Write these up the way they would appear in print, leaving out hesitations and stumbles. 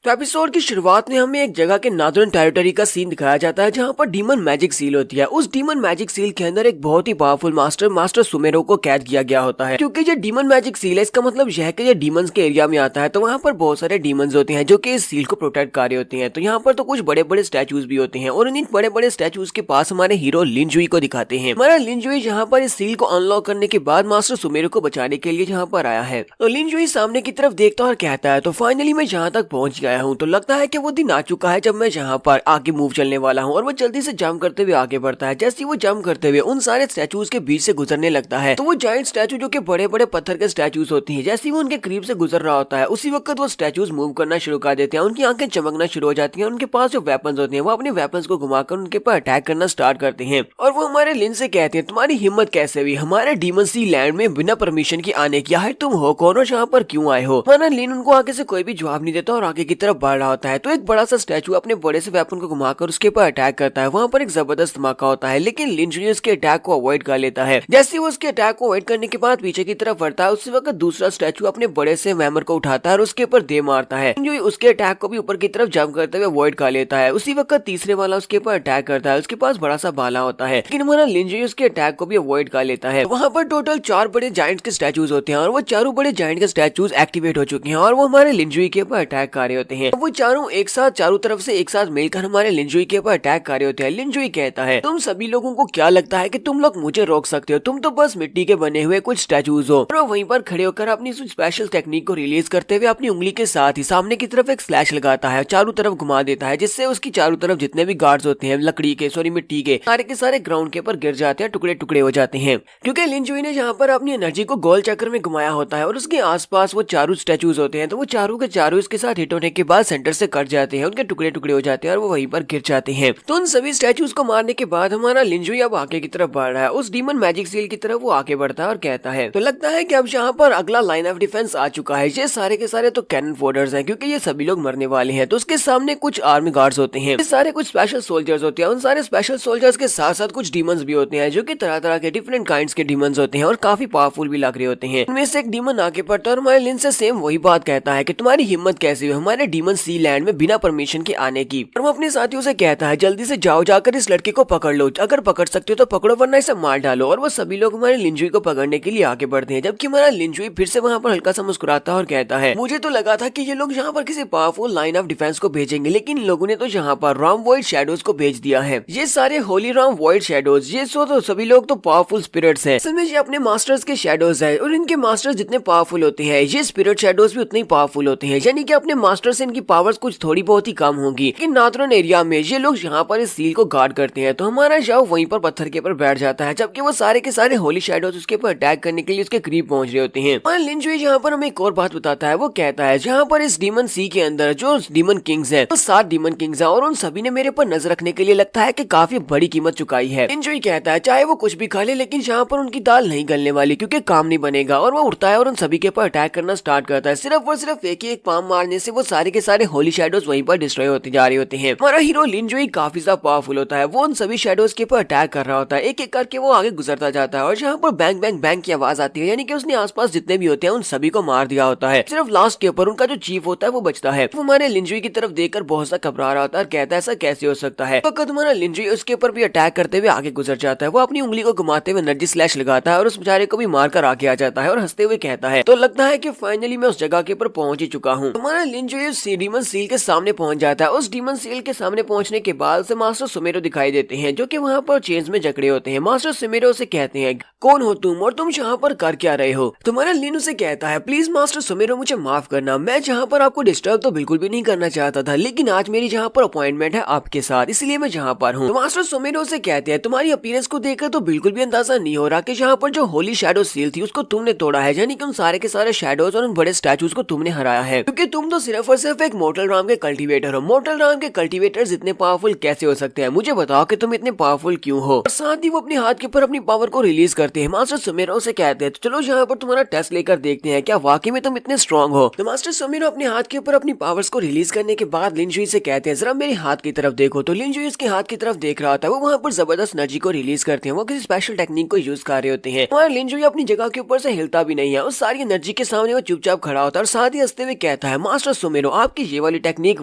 तो एपिसोड की शुरुआत में हमें एक जगह के नॉर्दर्न टेरिटरी का सीन दिखाया जाता है जहाँ पर डीमन मैजिक सील होती है। उस डीमन मैजिक सील के अंदर एक बहुत ही पावरफुल मास्टर सुमेरो को कैद किया गया होता है। क्योंकि ये डीमन मैजिक सील है, इसका मतलब यह है कि ये डीमंस के एरिया में आता है, तो वहाँ पर बहुत सारे डीमंस होते हैं जो कि इस सील को प्रोटेक्ट कर रहे होते हैं। तो यहाँ पर तो कुछ बड़े बड़े स्टैचूज भी होते हैं और इन बड़े बड़े स्टैचूज के पास हमारे हीरो लिनजुई को दिखाते हैं। हमारा लिनजुई यहाँ पर इस सील को अनलॉक करने के बाद मास्टर सुमेरो को बचाने के लिए यहाँ पर आया है। तो लिनजुई सामने की तरफ देखता और कहता है, तो फाइनली मैं जहाँ तक पहुंच गया हूँ। तो लगता है कि वो दिन आ चुका है जब मैं यहाँ पर आगे मूव चलने वाला हूँ। और वो जल्दी से जंप करते हुए आगे बढ़ता है। जैसे वो जंप करते हुए उन सारे स्टैचूज के बीच से गुजरने लगता है, तो वो जायंट स्टैचू जो कि बड़े बड़े पत्थर के स्टैचूज होती हैं, जैसे वो उनके करीब से गुजर रहा होता है उसी वक्त वो स्टैचूज मूव करना शुरू कर देते हैं। उनकी आंखें चमकना शुरू हो जाती हैं। उनके पास जो वेपन्स होते हैं वो अपने वेपन्स को घुमाकर उनके पर अटैक करना स्टार्ट करते हैं। और वो हमारे लिन से कहते हैं, तुम्हारी हिम्मत कैसे हुई हमारे डीमन सी लैंड में बिना परमिशन के आने की? है तुम हो कौन और यहाँ पर क्यों आए हो? हमारा लिन उनको आगे से कोई भी जवाब नहीं देता और आगे की तरफ बढ़ रहा होता है। तो एक बड़ा सा स्टैचू अपने बड़े से वेपन को घुमाकर उसके ऊपर अटैक करता है। वहाँ पर एक जबरदस्त धमाका होता है, लेकिन लिनजुई उसके अटैक को अवॉइड कर लेता है। जैसे वो उसके अटैक को अवॉइड करने के बाद पीछे की तरफ बढ़ता है, उसी वक्त दूसरा स्टैचू अपने बड़े से हैमर को उठाता है और उसके ऊपर दे मारता है। लिनजुई उसके अटैक को भी ऊपर की तरफ जंप करते हुए अवॉइड कर लेता है। उसी वक्त तीसरे वाला उसके ऊपर अटैक करता है। उसके पास बड़ा सा भाला होता है, लेकिन हमारा लिनजुई उसके अटैक को भी अवॉइड कर लेता है। वहाँ पर टोटल 4 बड़े जायंट्स के स्टैचूज होते हैं और वो चारों बड़े जायंट के स्टैचूज एक्टिवेट हो चुके हैं और वो हमारे लिनजुई के ऊपर अटैक कर रहे होते हैं। वो चारों एक साथ चारों तरफ से एक साथ मिलकर हमारे लिनजुई के ऊपर अटैक कर रहे होते हैं। लिनजुई कहता है, तुम सभी लोगों को क्या लगता है कि तुम लोग मुझे रोक सकते हो? तुम तो बस मिट्टी के बने हुए कुछ स्टैचूज हो। और वहीं पर खड़े होकर अपनी स्पेशल टेक्निक को रिलीज करते हुए अपनी उंगली के साथ ही सामने की तरफ एक स्लैश लगाता है, चारों तरफ घुमा देता है, जिससे उसकी चारों तरफ जितने भी गार्ड्स होते हैं लकड़ी के मिट्टी के सारे ग्राउंड के ऊपर गिर जाते हैं, टुकड़े टुकड़े हो जाते हैं। क्योंकि लिनजुई ने यहाँ पर अपनी एनर्जी को गोल चक्कर में घुमाया होता है और उसके आसपास वो चारों स्टैचूज होते हैं। तो वो चारों के चारों इसके साथ हिट होने के बाद सेंटर से कट जाते हैं, उनके टुकड़े टुकड़े हो जाते हैं और वो वहीं पर गिर जाते हैं। तो उन सभी स्टैचूज को मारने के बाद हमारा लिनजुई अब आगे की तरफ बढ़ रहा है। उस डीमन मैजिक सील की तरफ वो आगे बढ़ता है और कहता है, तो लगता है कि अब यहाँ पर अगला लाइन ऑफ डिफेंस आ चुका है। ये सारे के सारे तो कैनन फोडर्स हैं, क्योंकि ये सभी लोग मरने वाले हैं। तो उसके सामने कुछ आर्मी गार्ड्स होते हैं, ये सारे कुछ स्पेशल सोल्जर्स होते हैं। उन सारे स्पेशल सोल्जर्स के साथ साथ कुछ डीमंस भी होते हैं जो कि तरह तरह के डिफरेंट काइंड्स के डीमंस होते हैं और काफी पावरफुल भी लग रहे होते हैं। इनमें से एक डीमन आगे बढ़ता है और हमारे लिन से सेम वही बात कहता है कि तुम्हारी हिम्मत कैसी हुई हमारे डीमन सी लैंड में बिना परमिशन के आने की? और वो अपने साथियों से कहता है, जल्दी से जाओ, जाकर इस लड़के को पकड़ लो, अगर पकड़ सकते हो तो पकड़ो वरना इसे मार डालो। और वो सभी लोग हमारे लिनजुई को पकड़ने के लिए आगे बढ़ते हैं, जबकि हमारा लिनजुई फिर से वहाँ पर हल्का सा मुस्कुराता है और कहता है, मुझे तो लगा था कि ये लोग यहाँ पर किसी पावरफुल लाइन ऑफ डिफेंस को भेजेंगे, लेकिन इन लोगों ने तो यहाँ पर रॉम वॉइड शैडोज को भेज दिया है। ये सारे होली रॉम वॉइड शैडोज, ये तो सभी लोग तो पावरफुल स्पिरिट्स हैं। असल में ये अपने मास्टर्स के शैडोज है और इनके मास्टर्स जितने पावरफुल होते हैं ये स्पिरिट शैडोज भी उतने ही पावरफुल होते हैं। यानी कि अपने मास्टर से इनकी पावर्स कुछ थोड़ी बहुत ही कम होंगी। लेकिन नॉर्दर्न एरिया में ये लोग यहाँ पर इस सील को गार्ड करते हैं। तो हमारा जाओ वहीं पर पत्थर के ऊपर बैठ जाता है, जबकि वो सारे के सारे होली शैडोज उसके ऊपर अटैक करने के लिए उसके करीब पहुंच रहे होते हैं। और लिनजुई यहाँ पर हमें एक और बात बताता है। वो कहता है, जहाँ पर इस डीमन सी के अंदर जो डीमन किंग्स है, वो 7 डीमन किंग्स है और उन सभी ने मेरे पर नजर रखने के लिए लगता है कि काफी बड़ी कीमत चुकाई है। लिनजुई कहता है, चाहे वो कुछ भी खा ले, लेकिन यहाँ पर उनकी दाल नहीं गलने वाली, क्योंकि काम नहीं बनेगा। और वो उठता है और उन सभी के ऊपर अटैक करना स्टार्ट करता है। सिर्फ और सिर्फ एक ही एक पाम मारने से वो सारे के सारे होली शैडोज वहीं पर डिस्ट्रॉय होते जा रहे होते हैं। हमारा हीरो लिनजुई काफी ज्यादा पावरफुल होता है। वो उन सभी शैडोज के ऊपर अटैक कर रहा होता है, एक एक करके वो आगे गुजरता जाता है और जहाँ पर बैंग बैंग बैंग की आवाज आती है, यानी कि उसने आसपास जितने भी होते हैं उन सभी को मार दिया होता है। सिर्फ लास्ट के ऊपर उनका जो चीफ होता है वो बचता है। वो हमारे लिनजुई की तरफ देखकर बहुत सा घबरा रहा होता है और कहता है, ऐसा कैसे हो सकता है? वक्त हमारा लिनजुई उसके ऊपर भी अटैक करते हुए आगे गुजर जाता है। वो अपनी उंगली को घुमाते हुए एनर्जी स्लैश लगाता है और उस बेचारे को भी मारकर आगे आ जाता है और हंसते हुए कहता है, तो लगता है कि फाइनली मैं उस जगह के ऊपर पहुंच ही चुका हूँ। हमारा लिनजुई उस डीमन सील के सामने पहुंच जाता है। उस डीमन सील के सामने पहुंचने के बाद से मास्टर सुमेरो दिखाई देते हैं, जो कि वहाँ पर चेन्स में जकड़े होते हैं। मास्टर सुमेरो से कहते हैं, कौन हो तुम और तुम यहाँ पर कर क्या रहे हो? तुम्हारा लिन उसे कहता है, प्लीज मास्टर सुमेरो मुझे माफ करना, मैं जहाँ पर आपको डिस्टर्ब तो बिल्कुल भी नहीं करना चाहता था, लेकिन आज मेरी जहाँ पर अपॉइंटमेंट है आपके साथ, इसलिए मैं जहाँ पर हूँ। तो मास्टर सुमेरो से कहते हैं, तुम्हारी अपीयरेंस को देखकर तो बिल्कुल भी अंदाजा नहीं हो रहा कि यहाँ पर जो होली शैडो सील थी उसको तुमने तोड़ा है, यानी कि उन सारे के सारे शैडोज और उन बड़े स्टैचूज को तुमने हराया है, क्योंकि तुम तो सिर्फ और सिर्फ एक मोर्टल राम के कल्टीवेटर हो। मोर्टल राम के कल्टीवेटर्स इतने पावरफुल कैसे हो सकते हैं? मुझे बताओ कि तुम इतने पावरफुल क्यों हो? और साथ ही वो अपने हाथ के ऊपर अपनी पावर को रिलीज करते हैं। मास्टर सुमेरो से कहते हैं, तो चलो यहाँ पर तुम्हारा टेस्ट लेकर देखते हैं, क्या वाकई में तुम इतने स्ट्रॉन्ग हो? तो मास्टर सुमेरो अपने हाथ के ऊपर अपनी पावर्स को रिलीज करने के बाद लिनजुई से कहते हैं, जरा मेरे हाथ की तरफ देखो। तो लिनजुई उसके हाथ की तरफ देख रहा था। वो वहाँ पर जबरदस्त एनर्जी को रिलीज करते हैं। वो किसी स्पेशल टेक्निक को यूज कर रहे होते हैं। हमारा लिनजुई अपनी जगह के ऊपर से हिलता भी नहीं है। उस सारी एनर्जी के सामने वो चुपचाप खड़ा होता है और साथ ही हंसते हुए कहता है, मास्टर सुमेरो आपकी ये वाली टेक्निक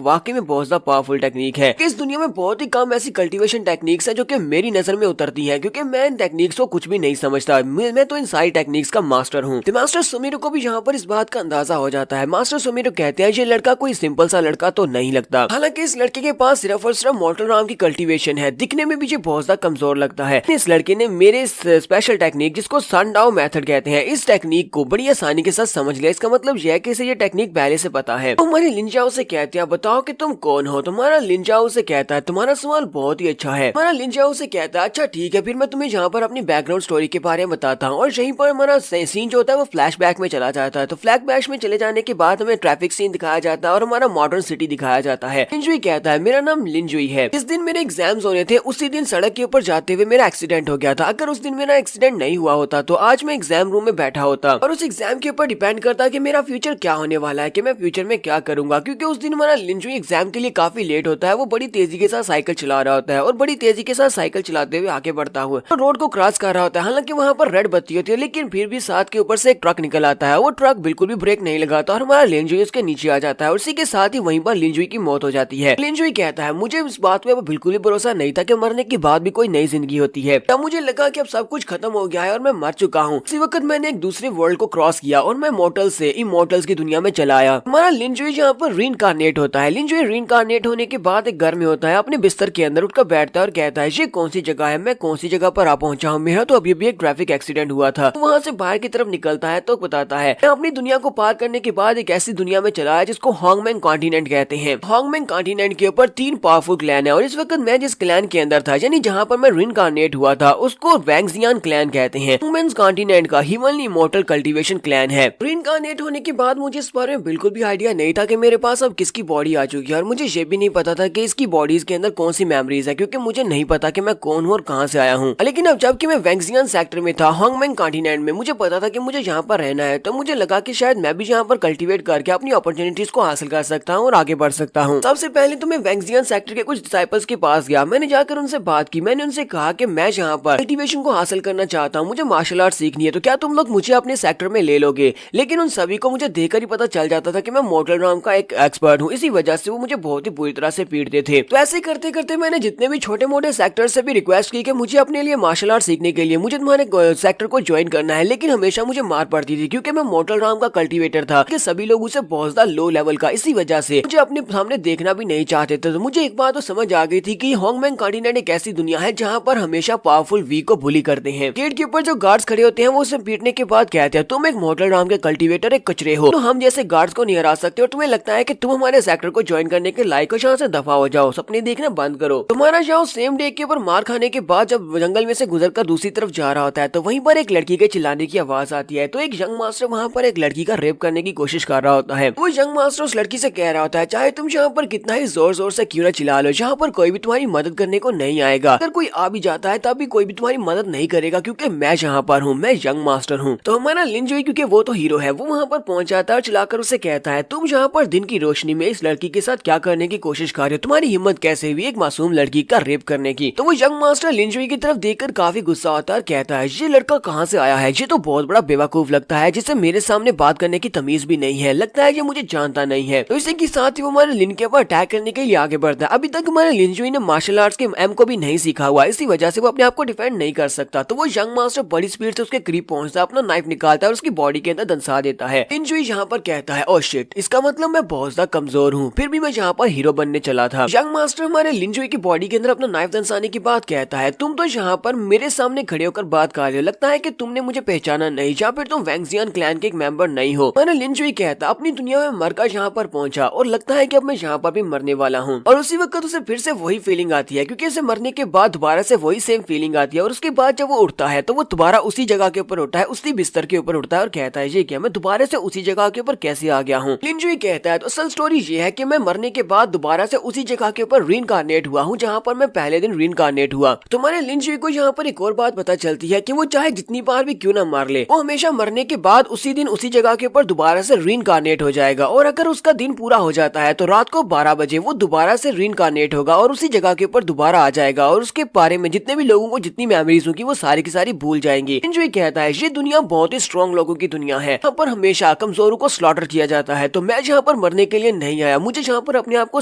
वाकई में बहुत ज्यादा पावरफुल टेक्निक है। इस दुनिया में बहुत ही कम ऐसी कल्टीवेशन टेक्निक्स है जो कि मेरी नजर में उतरती है, क्योंकि मैं इन टेक्निक्स को कुछ भी नहीं समझता। मैं तो इन सारी टेक्निक्स का मास्टर हूँ। तो मास्टर सुमेरो को भी यहाँ पर इस बात का अंदाजा हो जाता है। मास्टर सुमेरो कहते हैं ये लड़का कोई सिंपल सा लड़का तो नहीं लगता। हालांकि इस लड़के के पास सिर्फ और सिर्फ मॉर्टल राम की कल्टीवेशन है, दिखने में भी ये बहुत ज्यादा कमजोर लगता है। इस लड़के ने मेरे स्पेशल टेक्निक जिसको सनडाउन मेथड कहते हैं, इस टेक्निक को बड़ी आसानी के साथ समझ लिया। इसका मतलब यह है कि इसे ये टेक्निक पहले से पता है। तो हमारे लिंजाओ से कहते हैं बताओ कि तुम कौन हो। तुम्हारा लिंजाओ से कहता है तुम्हारा सवाल बहुत ही अच्छा है। हमारा लिंजाओ से कहता है अच्छा ठीक है, फिर मैं तुम्हें यहाँ पर अपनी बैकग्राउंड स्टोरी के बारे में बताता हूँ। और यहीं पर हमारा सीन जो होता है वो फ्लैशबैक में चला जाता है। तो फ्लैशबैक में चले जाने के बाद हमें ट्रैफिक सीन दिखाया जाता है और हमारा मॉडर्न सिटी दिखाया जाता है। लिंजुई कहता है मेरा नाम लिंजुई है। जिस दिन मेरे एग्जाम्स होने थे उसी दिन सड़क के ऊपर जाते हुए मेरा एक्सीडेंट हो गया था। अगर उस दिन मेरा एक्सीडेंट नहीं हुआ होता तो आज मैं एग्जाम रूम में बैठा होता और उस एग्जाम के ऊपर डिपेंड करता कि मेरा फ्यूचर क्या होने वाला है, कि मैं फ्यूचर में क्या करूंगा। क्योंकि उस दिन हमारा लिंजुई एग्जाम के लिए काफी लेट होता है। वो बड़ी तेजी के साथ साइकिल चला रहा होता है और बड़ी तेजी के साथ साइकिल चलाते हुए आगे बढ़ता हुआ तो रोड को क्रॉस कर रहा होता है। हालांकि वहाँ पर रेड बत्ती होती है, लेकिन फिर भी साथ के ऊपर से एक ट्रक निकल आता है। वो ट्रक बिल्कुल भी ब्रेक नहीं लगाता और हमारा लिंजुई उसके नीचे आ जाता है और उसी के साथ ही वहीं पर लिंजुई की मौत हो जाती है। लिंजुई कहता है मुझे इस बात में बिल्कुल भी भरोसा नहीं था कि मरने के बाद भी कोई नई जिंदगी होती है। तब मुझे लगा कि अब सब कुछ खत्म हो गया है और मैं मर चुका हूँ। इसी वक्त मैंने एक दूसरे वर्ल्ड को क्रॉस किया और मैं मॉर्टल से इमॉर्टल्स की दुनिया में चला आया। हमारा लिंजुई यहाँ पर रीइंकार्नेट होता है। लिंजुई रीइंकार्नेट होने के बाद एक घर में होता है, अपने बिस्तर के अंदर उठकर बैठता है और कहता है ये कौन सी जगह है, मैं कौन सी जगह पर आ पहुंचा हूँ। मेरा तो अभी भी एक ट्रैफिक एक्सीडेंट हुआ था। तो वहाँ से बाहर की तरफ निकलता है तो बताता है मैं अपनी दुनिया को पार करने के बाद एक ऐसी दुनिया में चला है जिसको हॉन्गमैंग कॉन्टिनेंट कहते हैं। हॉन्गमैंग कॉन्टिनेंट के ऊपर 3 पावरफुल क्लैन है और इस वक्त मैं जिस क्लैन के अंदर था यानी जहाँ पर मैं रीइंकार्नेट हुआ था उसको वैंगजियान क्लैन कहते हैं। हॉन्गमैंग कॉन्टिनेंट का ह्यूमनली इमॉर्टल कल्टीवेशन क्लैन है। रीइंकार्नेट होने के बाद मुझे इस बारे में बिल्कुल भी आइडिया नहीं था कि मेरे पास अब किसकी बॉडी आ चुकी है और मुझे ये भी नहीं पता था कि इसकी बॉडीज के अंदर कौन सी मेमोरीज है, क्योंकि मुझे नहीं पता कि मैं कौन हूँ और कहाँ से आया हूँ। लेकिन अब जबकि मैं वैंगजियान सेक्टर में था हॉन्गमैंग कॉन्टिनेंट में, मुझे पता था कि मुझे यहाँ पर रहना है। तो मुझे लगा कि शायद मैं भी यहाँ पर कल्टीवेट करके अपनी अपॉर्चुनिटीज को हासिल कर सकता हूँ और आगे बढ़ सकता हूँ। सबसे पहले तो मैं वैंगजियान सेक्टर के कुछ डिसाइपल्स के पास गया। मैंने जाकर उनसे बात की। मैंने उनसे कहा कि मैं यहाँ पर कल्टीवेशन को हासिल करना चाहता हूँ, मुझे मार्शल आर्ट सीखनी है, तो क्या तुम लोग मुझे अपने सेक्टर में ले लोगे। लेकिन उन सभी को मुझे देखकर ही पता चल जाता था कि मैं मॉर्टल राम का एक एक्सपर्ट हूँ। इसी वजह से वो मुझे बहुत ही बुरी तरह से पीटते थे। तो ऐसे करते करते मैंने जितने भी छोटे मोटे सेक्टर से भी रिक्वेस्ट की कि मुझे अपने लिए मार्शल आर्ट सीखने के लिए मुझे तुम्हारे सेक्टर को ज्वाइन करना है, लेकिन हमेशा मुझे मार पड़ती थी क्योंकि मैं मॉर्टल राम का कल्टीवेटर था कि सभी लोग उसे बहुत ज्यादा लो लेवल का। इसी वजह से मुझे अपने सामने देखना भी नहीं चाहते थे। तो मुझे एक बात तो समझ आ गई थी कि हॉन्गमैंग कॉन्टिनेंट एक ऐसी दुनिया है जहाँ पर हमेशा पावरफुल वीक को बुली करते हैं। गेट के ऊपर जो गार्ड्स खड़े होते हैं वो उसे पीटने के बाद कहते हैं तुम एक मॉर्टल राम के कल्टीवेटर एक कचरे हो, तो हम जैसे गार्ड्स को नहीं हरा सकते और तुम्हें लगता है कि तुम हमारे सेक्टर को ज्वाइन करने के लायक हो, यहाँ से दफा हो जाओ, सपने देखना बंद करो। तुम्हारा शाओ सेम डे के ऊपर मार खाने के बाद जब जंगल में से गुजरकर दूसरी तरफ जा रहा होता है तो वहीं पर एक लड़की के चिल्लाने की आवाज आती है। तो एक यंग मास्टर वहाँ पर एक लड़की का रेप करने की कोशिश कर रहा होता है। वो यंग मास्टर उस लड़की से कह रहा होता है चाहे तुम यहाँ पर कितना ही जोर जोर से क्यों न चिल्ला लो, यहाँ पर कोई भी तुम्हारी मदद करने को नहीं आएगा। अगर कोई आ भी जाता है तब भी कोई भी तुम्हारी मदद नहीं करेगा क्योंकि मैं यहाँ पर हूँ, मैं यंग मास्टर हूँ। तो हमारा लिंजुई क्योंकि वो तो हीरो है, वो वहाँ पर पहुंच जाता है और चिल्लाकर उसे कहता है तुम यहाँ पर दिन की रोशनी में इस लड़की के साथ क्या करने की कोशिश कर रहे हो, तुम्हारी हिम्मत कैसे हुई एक मासूम लड़की का रेप करने की। तो वो यंग मास्टर लिंजुई की तरफ देखकर काफी गुस्सा होता है और कहता है ये लड़का कहाँ से आया है, ये तो बहुत बड़ा बेवकूफ लगता है जिसे मेरे सामने बात करने की तमीज भी नहीं है, लगता है ये मुझे जानता नहीं है। तो इसी के साथ ही वो हमारे लिन के ऊपर अटैक करने के लिए आगे बढ़ता है। अभी तक हमारे लिंजुई ने मार्शल आर्ट्स के एम को भी नहीं सीखा हुआ, इसी वजह से वो अपने आप को डिफेंड नहीं कर सकता। तो वो यंग मास्टर बड़ी स्पीड से उसके करीब पहुंचता है, अपना नाइफ निकालता है और उसकी बॉडी के अंदर दंसा देता है। लिंजुई यहाँ पर कहता है ओह शिट, इसका मतलब मैं बहुत ज्यादा कमजोर हूँ, फिर भी मैं यहाँ पर हीरो बनने चला था। यंग मास्टर हमारे लिंजुई की बॉडी के अंदर अपना नाइफ दंसाने की बात कहता है तुम तो यहाँ पर मेरे सामने खड़े होकर बात कर रहे हो, लगता है कि तुमने मुझे पहचाना नहीं या फिर तुम वैंगजियान क्लैन के एक मेंबर नहीं हो। मैंने लिंजुई कहता अपनी दुनिया में मरकर यहाँ पर पहुंचा और लगता है कि अब मैं यहाँ पर भी मरने वाला हूँ। और उसी वक्त उसे फिर से वही फीलिंग आती है क्योंकि उसे मरने के बाद दोबारा से वही सेम फीलिंग आती है। और उसके बाद जब वो उठता है तो वो दोबारा उसी जगह के ऊपर उठता है, उसी बिस्तर के ऊपर उठता है और कहता है ये क्या, मैं दोबारा से उसी जगह के ऊपर कैसे आ गया हूँ। लिंजुई कहता है तो असल स्टोरी ये है कि मैं मरने के बाद दोबारा से उसी जगह के ऊपर रीइंकार्नेट हुआ हूँ जहाँ पर मैं पहले दिन रीइंकार्नेट हुआ। तो हमारे लिंजुई को यहाँ पर एक और बात पता चलती है कि वो चाहे जितनी बार भी क्यों ना मार ले, वो हमेशा मरने के बाद उसी दिन उसी जगह के ऊपर दोबारा से रीइंकार्नेट हो जाएगा। और अगर उसका दिन पूरा हो जाता है तो रात को 12 बजे वो दोबारा से रीइंकार्नेट होगा और उसी जगह के ऊपर दोबारा आ जाएगा और उसके बारे में जितने भी लोगों को जितनी मेमोरीज होगी वो सारी की सारी भूल जाएंगे। लिंजुई कहता है ये दुनिया बहुत ही स्ट्रॉन्ग लोगों की दुनिया है, यहाँ पर हमेशा कमजोरों को स्लॉटर किया जाता है। तो मैं यहाँ पर मरने के लिए नहीं आया, मुझे यहाँ पर अपने आप को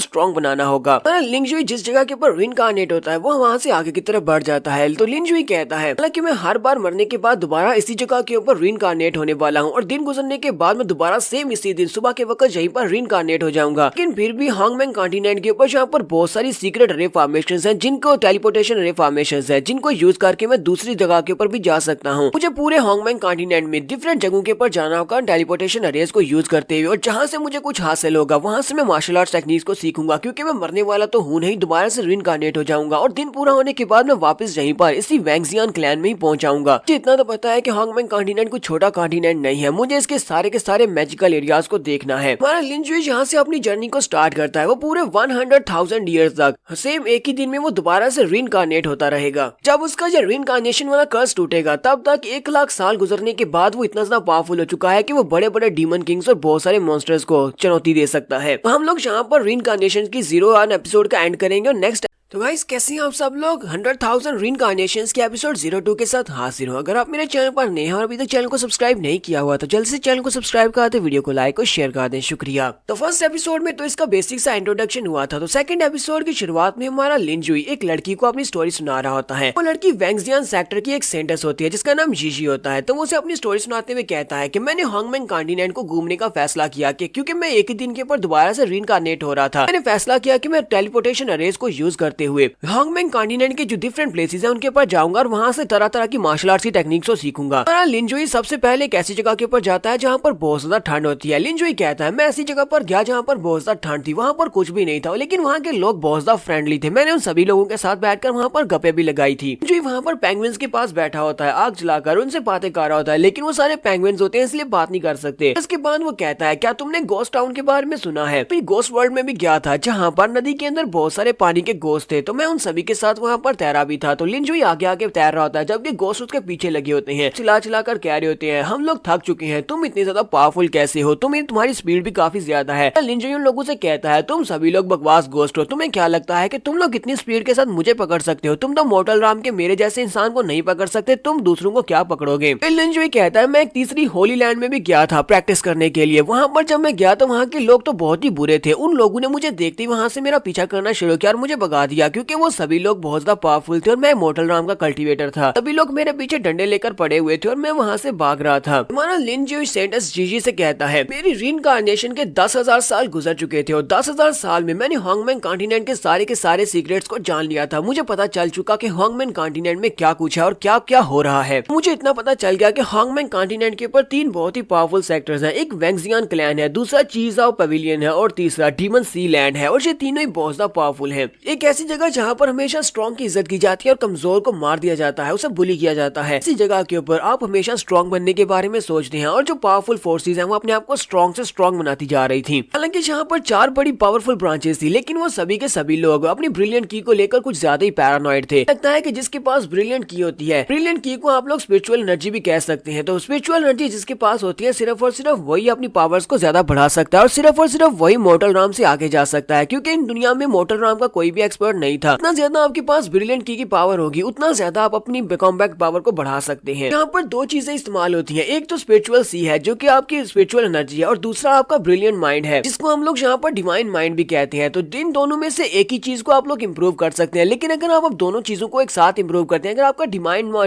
स्ट्रॉन्ग बनाना होगा। लिंगजुई जिस जगह के ऊपर रीइंकार्नेट होता है वो वहाँ से आगे की तरफ बढ़ जाता है। तो लिंगजुई कहता है हालांकि मैं हर बार मरने के बाद दोबारा इसी जगह के ऊपर रीइंकार्नेट होने वाला हूँ और दिन गुजरने के बाद मैं दोबारा सेम इसी दिन सुबह के वक्त यहीं पर रीइंकार्नेट हो जाऊंगा। लेकिन फिर भी हांगमैंग कॉन्टिनेंट के ऊपर जहाँ पर बहुत सारी सीक्रेट रे फॉर्मेशंस हैं, जिनको टेलीपोर्टेशन रे फॉर्मेशंस है, जिनको यूज करके मैं दूसरी जगह के ऊपर भी जा सकता हूँ। मुझे पूरे हांगमैंग कॉन्टिनेंट में डिफरेंट जगहों के ऊपर जाना होगा टेलीपोर्टेशन रेस को यूज करते हुए, और जहाँ से मुझे कुछ हासिल होगा वहाँ से मैं मार्शल आर्ट टेक्निक्स को सीखूंगा, क्योंकि मैं मरने वाला तो हूँ नहीं, दोबारा से रीइंकार्नेट हो जाऊंगा और दिन पूरा होने के बाद मैं वापस यहीं पर इसी वैंगजियान क्लैन में ही पहुंच जाऊंगा। मुझे इतना तो पता है कि हांगमैंग कॉन्टिनेंट कोई छोटा कॉन्टिनेंट नहीं है, मुझे इसके सारे के सारे मैजिकल एरियाज को देखना है। हमारा लिंजुई जहाँ से अपनी जर्नी को स्टार्ट करता है वो पूरे 100,000 ईयर्स तक सेम एक ही दिन में वो दोबारा से रीइंकार्नेट होता रहेगा। जब उसका जो रीइंकार्नेशन वाला कर्स टूटेगा तब तक 1 लाख साल गुजरने के बाद वो इतना ज्यादा पावरफुल हो चुका है कि वो बड़े बड़े डीमन किंग्स और बहुत सारे मॉन्स्टर्स को चुनौती दे सकता है। तो हम लोग यहाँ पर रीइंकार्नेशन की 0 एपिसोड का एंड करेंगे और नेक्स्ट। तो गाइस कैसे हैं आप सब लोग, 100,000 रीइंकार्नेशंस के एपिसोड 02 के साथ हाजिर हो। अगर आप मेरे चैनल पर नए हैं और अभी तक चैनल को सब्सक्राइब नहीं किया हुआ तो जल्द से चैनल को सब्सक्राइब कर दे, वीडियो को लाइक और शेयर कर दें, शुक्रिया। तो फर्स्ट एपिसोड में तो इसका बेसिक सा इंट्रोडक्शन हुआ था। तो सेकंड एपिसोड की शुरुआत में हमारा लिंजुई एक लड़की को अपनी स्टोरी सुना रहा होता है। वो लड़की वैंगजियान सेक्टर की एक सेंटर्स होती है जिसका नाम जीजी होता है। तो वो उसे अपनी स्टोरी सुनाते हुए कहता है कि मैंने हांगमैंग कॉन्टिनेंट को घूमने का फैसला किया कि क्योंकि मैं एक ही दिन के ऊपर दोबारा से रीइंकार्नेट हो रहा था, मैंने फैसला किया कि मैं टेलीपोर्टेशन अरेज को यूज करते हुए हांगमैंग कॉन्टिनेंट के जो डिफरेंट प्लेसेस हैं उनके ऊपर जाऊंगा और वहां से तरह तरह की मार्शल आर्ट्स की टेक्निक्स को सीखूंगा। लिंजुई सबसे पहले एक ऐसी जगह के ऊपर जाता है जहां पर बहुत ज्यादा ठंड होती है। लिंजुई कहता है मैं ऐसी जगह पर गया जहां पर बहुत ज्यादा ठंड थी, वहां पर कुछ भी नहीं था, लेकिन वहां के लोग बहुत ज्यादा फ्रेंडली थे। मैंने उन सभी लोगों के साथ बैठकर वहां पर गप्पे भी लगाई थी। लिंजुई वहां पर पेंगुइन्स के पास बैठा होता है, आग जलाकर उनसे बातें कर रहा होता है, लेकिन वो सारे पेंगुइन्स होते हैं इसलिए बात नहीं कर सकते। इसके बाद वो कहता है क्या तुमने गोस्ट टाउन के बारे में सुना है? मैं गोस्ट वर्ल्ड में भी गया था जहाँ पर नदी के अंदर बहुत सारे पानी के गोस्ट थे, तो मैं उन सभी के साथ वहाँ पर तैरा भी था। तो लिंजुई आगे आगे तैर रहा होता है जबकि गोस्ट उसके पीछे लगे होते हैं, चिल्ला चिल्ला कर कह रहे होते हैं हम लोग थक चुके हैं, तुम इतनी ज्यादा पावरफुल कैसे हो, तुम्हारी स्पीड भी काफी ज्यादा है। लिंजुई उन लोगों से कहता है तुम सभी लोग बकवास गोस्ट हो, तुम्हें क्या लगता है कि तुम लोग इतनी स्पीड के साथ मुझे पकड़ सकते हो? तुम तो मोर्टल राम के मेरे जैसे इंसान को नहीं पकड़ सकते, तुम दूसरों को क्या पकड़ोगे? लिंजुई कहता है मैं एक तीसरी होली लैंड में भी गया था प्रैक्टिस करने के लिए। वहां पर जब मैं गया तो वहां के लोग तो बहुत ही बुरे थे, उन लोगों ने मुझे देखते ही वहां से मेरा पीछा करना शुरू किया और मुझे भगा दिया क्योंकि वो सभी लोग बहुत ज्यादा पावरफुल थे और मैं मोर्टल राम का कल्टीवेटर था। सभी लोग मेरे पीछे डंडे लेकर पड़े हुए थे और मैं वहां से भाग रहा था। हमारा लिंजुई सेंटस जीजी से कहता है मेरी रीइंकार्नेशन के 10,000 साल गुजर चुके थे और 10,000 साल में मैंने हांगमैंग कॉन्टिनेंट के सारे सीक्रेट्स को जान लिया था। मुझे पता चल चुका कि हांगमैंग कॉन्टिनेंट में क्या कुछ है और क्या क्या हो रहा है। मुझे इतना पता चल गया कि हांगमैंग कॉन्टिनेंट के ऊपर 3 बहुत ही पावरफुल सेक्टर्स हैं। एक वैंगजियान क्लैन है, दूसरा चीजाओ पवेलियन है और तीसरा डीमन सी लैंड है, और ये तीनों ही बहुत ज्यादा पावरफुल है। एक ऐसी जगह जहाँ पर हमेशा स्ट्रॉन्ग की इज्जत की जाती है और कमजोर को मार दिया जाता है, उसे बुली किया जाता है। इसी जगह के ऊपर आप हमेशा स्ट्रॉन्ग बनने के बारे में सोचते हैं और जो पावरफुल फोर्सेस हैं वो अपने आप को स्ट्रॉन्ग से स्ट्रॉन्ग बनाती जा रही थी। हालांकि यहाँ पर 4 बड़ी पावरफुल ब्रांचेस थी, लेकिन वो सभी के सभी लोग अपनी ब्रिलियंट की को लेकर कुछ ज्यादा ही पैरानॉइड थे। लगता है कि जिसके पास ब्रिलियंट की होती है, ब्रिलियंट की को आप लोग स्पिरिचुअल एनर्जी भी कह सकते हैं। तो स्पिरिचुअल एनर्जी जिसके पास होती है सिर्फ और सिर्फ वही अपनी पावर्स को ज्यादा बढ़ा सकता है और सिर्फ वही मोर्टल राम से आगे जा सकता है, क्योंकि इन दुनिया में मोर्टल राम का कोई भी एक्सपर्ट नहीं था। जितना ज्यादा आपके पास ब्रिलियंट की पावर होगी उतना ज्यादा आप अपनी कॉम्बैट पावर को बढ़ा सकते हैं। यहाँ पर 2 चीजें इस्तेमाल होती हैं, एक तो स्पिरिचुअल सी है जो कि आपकी स्पिरिचुअल एनर्जी है और दूसरा आपका ब्रिलियंट माइंड है जिसको हम लोग यहाँ पर डिवाइन माइंड भी कहते हैं। तो इन दोनों में से एक ही चीज को आप लोग इंप्रूव कर सकते हैं, लेकिन अगर आप दोनों चीजों को एक साथ इंप्रूव करते हैं, अगर आपका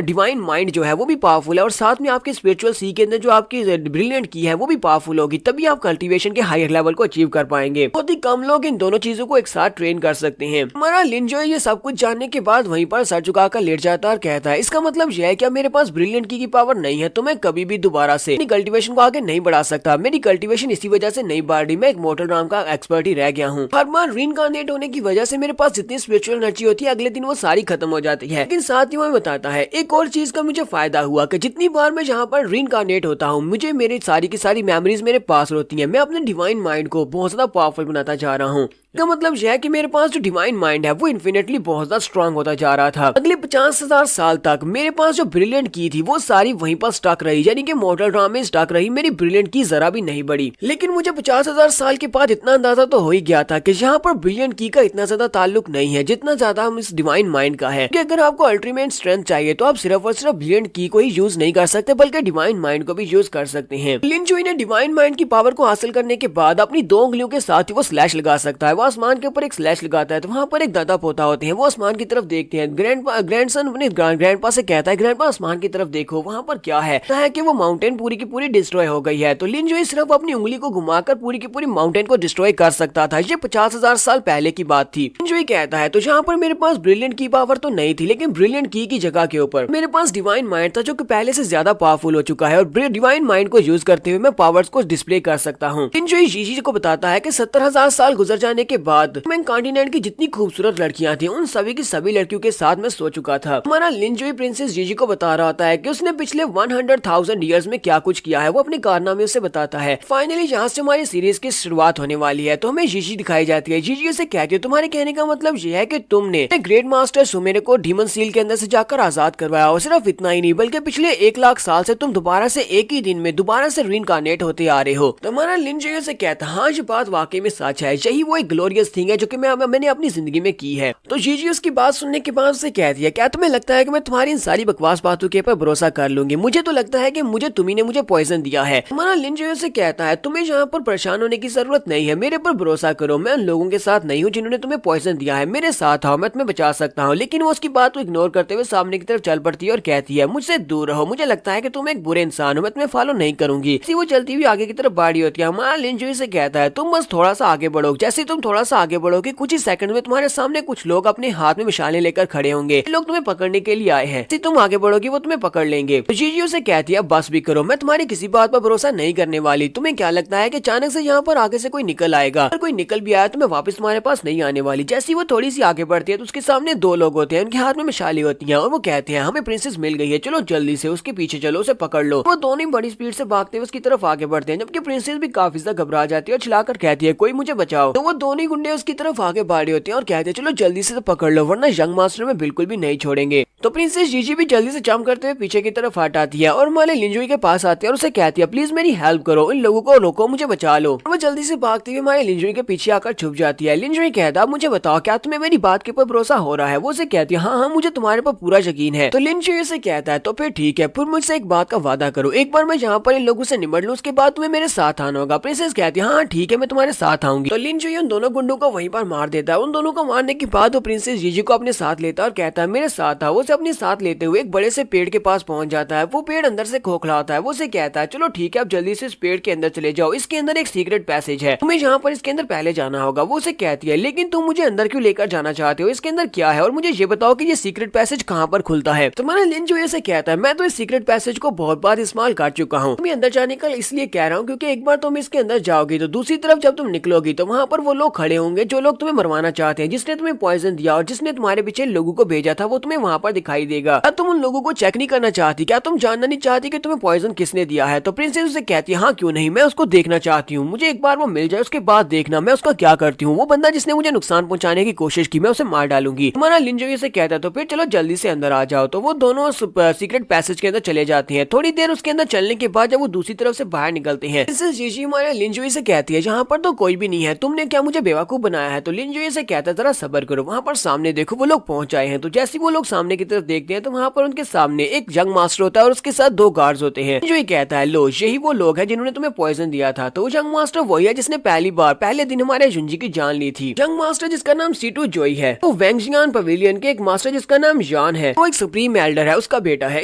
डिवाइन माइंड जो है वो भी पावरफुल है और साथ में आपके स्पिरिचुअल सी के अंदर जो आपकी ब्रिलियंट की है वो भी पावरफुल होगी, तभी आप कल्टीवेशन के हायर लेवल को अचीव कर पाएंगे। बहुत ही कम लोग इन दोनों चीजों को एक साथ ट्रेन कर सकते हैं। हमारा लिंजुई ये सब कुछ जानने के बाद वहीं पर सर झुकाकर लेट जाता है और कहता है इसका मतलब यह है क्या मेरे पास ब्रिलियंट की पावर नहीं है तो मैं कभी भी दोबारा से अपनी कल्टीवेशन को आगे नहीं बढ़ा सकता। मेरी कल्टीवेशन इसी वजह से नहीं बढ़ रही, मैं एक मोर्टल राम का एक्सपर्ट ही रह गया हूँ। हर बार रीइंकार्नेट होने की वजह से मेरे पास जितनी स्पिरिचुअल एनर्जी होती है अगले दिन वो सारी खत्म हो जाती है। लेकिन साथ ही वो बताता है एक और चीज का मुझे फायदा हुआ कि जितनी बार मैं जहाँ पर रीइंकार्नेट होता हूँ मुझे मेरी सारी की सारी मेमोरीज मेरे पास होती है। मैं अपने डिवाइन माइंड को बहुत ज्यादा पावरफुल बनाता जा रहा हूँ। इसका मतलब यह है कि मेरे पास जो डिवाइन माइंड है वो इन्फिनेटली बहुत ज्यादा स्ट्रांग होता जा रहा था। अगले 50,000 साल तक मेरे पास जो ब्रिलियंट की थी वो सारी वहीं पर स्टक रही, यानी कि मॉर्टल ड्रामा में स्टक रही, मेरी ब्रिलियंट की जरा भी नहीं बढ़ी। लेकिन मुझे 50,000 साल के बाद इतना अंदाजा तो हो ही गया था कि यहाँ पर ब्रिलियंट की का इतना ज्यादा ताल्लुक नहीं है जितना ज्यादा हम इस डिवाइन माइंड का है। कि अगर आपको अल्टीमेट स्ट्रेंथ चाहिए तो आप सिर्फ और सिर्फ ब्रिलियंट की को ही यूज नहीं कर सकते बल्कि डिवाइन माइंड को भी यूज कर सकते हैं। लिन जुई ने डिवाइन माइंड की पावर को हासिल करने के बाद अपनी 2 उंगलियों के साथ ही वो स्लैश लगा सकता है। वो आसमान के ऊपर एक स्लैश लगाता है तो वहाँ पर एक दादा पोता होते हैं, वो आसमान की तरफ देखते हैं। ग्रैंडसन अपने ग्रैंडपा से कहता है, ग्रैंडपा आसमान की तरफ देखो वहाँ पर क्या है कि वो माउंटेन पूरी की पूरी डिस्ट्रॉय हो गई है। तो लिन जुई सिर्फ अपनी उंगली को घुमाकर पूरी की पूरी माउंटेन को डिस्ट्रॉय कर सकता था। ये 50,000 साल पहले की बात थी। लिन जुई कहता है तो जहाँ पर मेरे पास ब्रिलियंट की पावर तो नहीं थी, लेकिन ब्रिलियंट की जगह के ऊपर मेरे पास डिवाइन माइंड था जो कि पहले से ज्यादा पावरफुल हो चुका है और डिवाइन माइंड को यूज करते हुए मैं पावर्स को डिस्प्ले कर सकता हूँ। लिन जुई जीजी को बताता है कि 70,000 साल गुजर जाने के बाद मैं कॉन्टिनेंट की जितनी खूबसूरत लड़कियां थी उन सभी की सभी लड़कियों के साथ मैं सो चुका था। हमारा लिन जुई प्रिंसेस जीजी को बता रहा होता है कि उसने पिछले 100,000 ईयर्स में क्या कुछ किया है, वो अपने कारनामे से बताता है। फाइनली यहाँ से हमारी सीरीज की शुरुआत होने वाली है। तो हमें जीजी दिखाई जाती है। जीजी उसे कहती है तुम्हारे कहने का मतलब यह है कि तुमने ग्रेट मास्टर सुमेरो को डीमन सील के अंदर से जाकर आजाद करवाया, और सिर्फ इतना ही नहीं बल्कि पिछले 1 लाख साल से तुम दोबारा से एक ही दिन में दोबारा से रीइंकार्नेट होते आ रहे हो। तो हमारा लिन जुई से कहता है हाँ ये बात वाकई में सच है, यही वो एक ग्लोरियस थिंग है जो कि मैंने अपनी जिंदगी में की है। तो जीजी उसकी बात सुनने के बाद उसे कहती है क्या तुम्हें लगता है कि मैं तुम्हारी इन सारी बकवास बातों के ऊपर भरोसा कर लूंगी? मुझे तो लगता है कि तुम्ही ने मुझे पॉइजन दिया है। हमारा लिन जुई से कहता है तुम्हें यहाँ पर परेशान होने की जरूरत नहीं है, मेरे पर भरोसा करो, मैं उन लोगों के साथ नहीं हूँ जिन्होंने तुम्हें पॉइजन दिया है, मेरे साथ आओ मैं तुम्हें बचा सकता हूँ। लेकिन वो उसकी बात को इग्नोर करते हुए सामने की तरफ चल पड़ती है और कहती है मुझसे दूर रहो, मुझे लगता है कि तुम एक बुरे इंसान हो, मैं तुम्हें फॉलो नहीं करूंगी। वो चलती हुई आगे की तरफ बाड़ी होती है। हमारा लिन जुई से कहता है तुम बस थोड़ा सा आगे बढ़ो, जैसे तुम थोड़ा सा आगे बढ़ोगे कुछ ही सेकंड में तुम्हारे सामने कुछ लोग अपने हाथ में मिसालें लेकर खड़े होंगे, लोग तुम्हें पकड़ने के लिए आए हैं, तुम आगे बढ़ोगे वो तुम्हें पकड़ लेंगे। तो जीजी उसे कहती है बस भी करो, मैं तुम्हारी किसी बात पर भरोसा नहीं करने वाली। तुम्हें क्या लगता है कि अचानक से यहाँ पर आगे से कोई निकल आएगा? अगर कोई निकल भी आया तो मैं वापस तुम्हारे पास नहीं आने वाली। जैसी वो थोड़ी सी आगे बढ़ती है तो उसके सामने 2 लोग होते हैं, उनके हाथ में मिसालें होती हैं और वो कहते हैं हमें प्रिंसेस मिल गई है, चलो जल्दी से उसके पीछे चलो, उसे पकड़ लो। वो दोनों बड़ी स्पीड से भागते हुए उसकी तरफ आगे बढ़ते हैं, जबकि प्रिंसेस भी काफी ज्यादा घबरा जाती है और चिल्लाकर कहती है कोई मुझे बचाओ। तो वो दोनों गुंडे उसकी तरफ आगे बढ़े होते हैं और कहते हैं चलो जल्दी से पकड़ लो वरना यंग मास्टर में बिल्कुल भी नहीं छोड़ेंगे। तो प्रिंसेस जीजी भी जल्दी से जंप करते हुए पीछे की तरफ हट आती है और हमारे लिन जुई के पास आती है और उसे कहती है प्लीज मेरी हेल्प करो, इन लोगों को रोको, मुझे बचा लो। वो जल्दी से भागती हुई हमारे लिन जुई के पीछे आकर छुप जाती है। लिन जुई कहता है मुझे बताओ क्या तुम्हें मेरी बात के ऊपर भरोसा हो रहा है? वो उसे कहती है हाँ मुझे तुम्हारे पर पूरा यकीन है। तो लिन जुई से कहता है तो फिर ठीक है, फिर मुझसे एक बात का वादा करो, एक बार मैं यहाँ पर इन लोगों से निमट लूं उसके बाद तुम्हें मेरे साथ आना होगा। प्रिंसेस कहती है हाँ ठीक है मैं तुम्हारे साथ आऊंगी। तो लिन जुई उन दोनों गुंडों को वहीं पर मार देता है। उन दोनों को मारने के बाद वो प्रिंसेस जीजी को अपने साथ लेता है और कहता है मेरे साथ आओ। वो उसे अपने साथ लेते हुए एक बड़े से पेड़ के पास पहुंच जाता है। वो पेड़ अंदर से खोखला होता है। वो उसे कहता है चलो ठीक है अब जल्दी से इस पेड़ के अंदर चले जाओ, इसके अंदर एक सीक्रेट पैसेज है, तुम्हें यहाँ पर इसके अंदर पहले जाना होगा। वो उसे कहती है लेकिन तुम मुझे अंदर क्यों लेकर जाना चाहते हो, इसके अंदर क्या है और मुझे ये बताओ कि ये सीक्रेट पैसेज कहाँ पर खुलता है। तो हमारा लिन जुई से कहता है मैं तो इस सीक्रेट पैसेज को बहुत बार इस्तेमाल कर चुका हूँ, मैं अंदर जाने का इसलिए कह रहा हूँ क्योंकि एक बार तुम इसके अंदर जाओगी तो दूसरी तरफ जब तुम निकलोगी तो वहाँ पर वो लोग खड़े होंगे जो लोग तुम्हें मरवाना चाहते हैं, जिसने तुम्हें पॉइजन दिया और जिसने तुम्हारे पीछे लोगों को भेजा था वो तुम्हें वहाँ पर दिखाई देगा। क्या तुम उन लोगों को चेक नहीं करना चाहती? क्या तुम जानना नहीं चाहती कि तुम्हें पॉइजन किसने दिया है? तो प्रिंसेस उसे कहती है हाँ क्यों नहीं, मैं उसको देखना चाहती हूँ, मुझे एक बार वो मिल जाए उसके बाद देखना मैं उसका क्या करती हूँ। वो बंदा जिसने मुझे नुकसान पहुंचाने की कोशिश की मैं उसे मार डालूंगी। हमारा लिन जुई से कहता है तो फिर चलो जल्दी से अंदर आ जाओ। तो वो दोनों सीक्रेट पैसेज के अंदर चले जाते हैं। थोड़ी देर उसके अंदर चलने के बाद जब वो दूसरी तरफ से बाहर निकलते हैं प्रिंसेस जीजी हमारे लिन जुई से कहती है यहाँ पर तो कोई भी नहीं है, तुमने क्या मुझे बेवकूफ बनाया है? तो लिन जुई से कहता है जरा सब्र करो, वहाँ पर सामने देखो वो लोग पहुंच आए हैं। तो जैसे वो लोग सामने की तरफ देखते हैं तो वहाँ पर उनके सामने एक यंग मास्टर होता है और उसके साथ 2 गार्ड्स होते हैं। जो कहता है लो यही वो लोग हैं जिन्होंने तुम्हें पॉइजन दिया था। तो यंग मास्टर वही है जिसने पहले दिन हमारे जुंजी की जान ली थी। यंग मास्टर जिसका नाम सीटू जोई है, वो वेंगजियान पवेलियन के एक मास्टर जिसका नाम जान है, वो एक सुप्रीम एल्डर है, उसका बेटा है।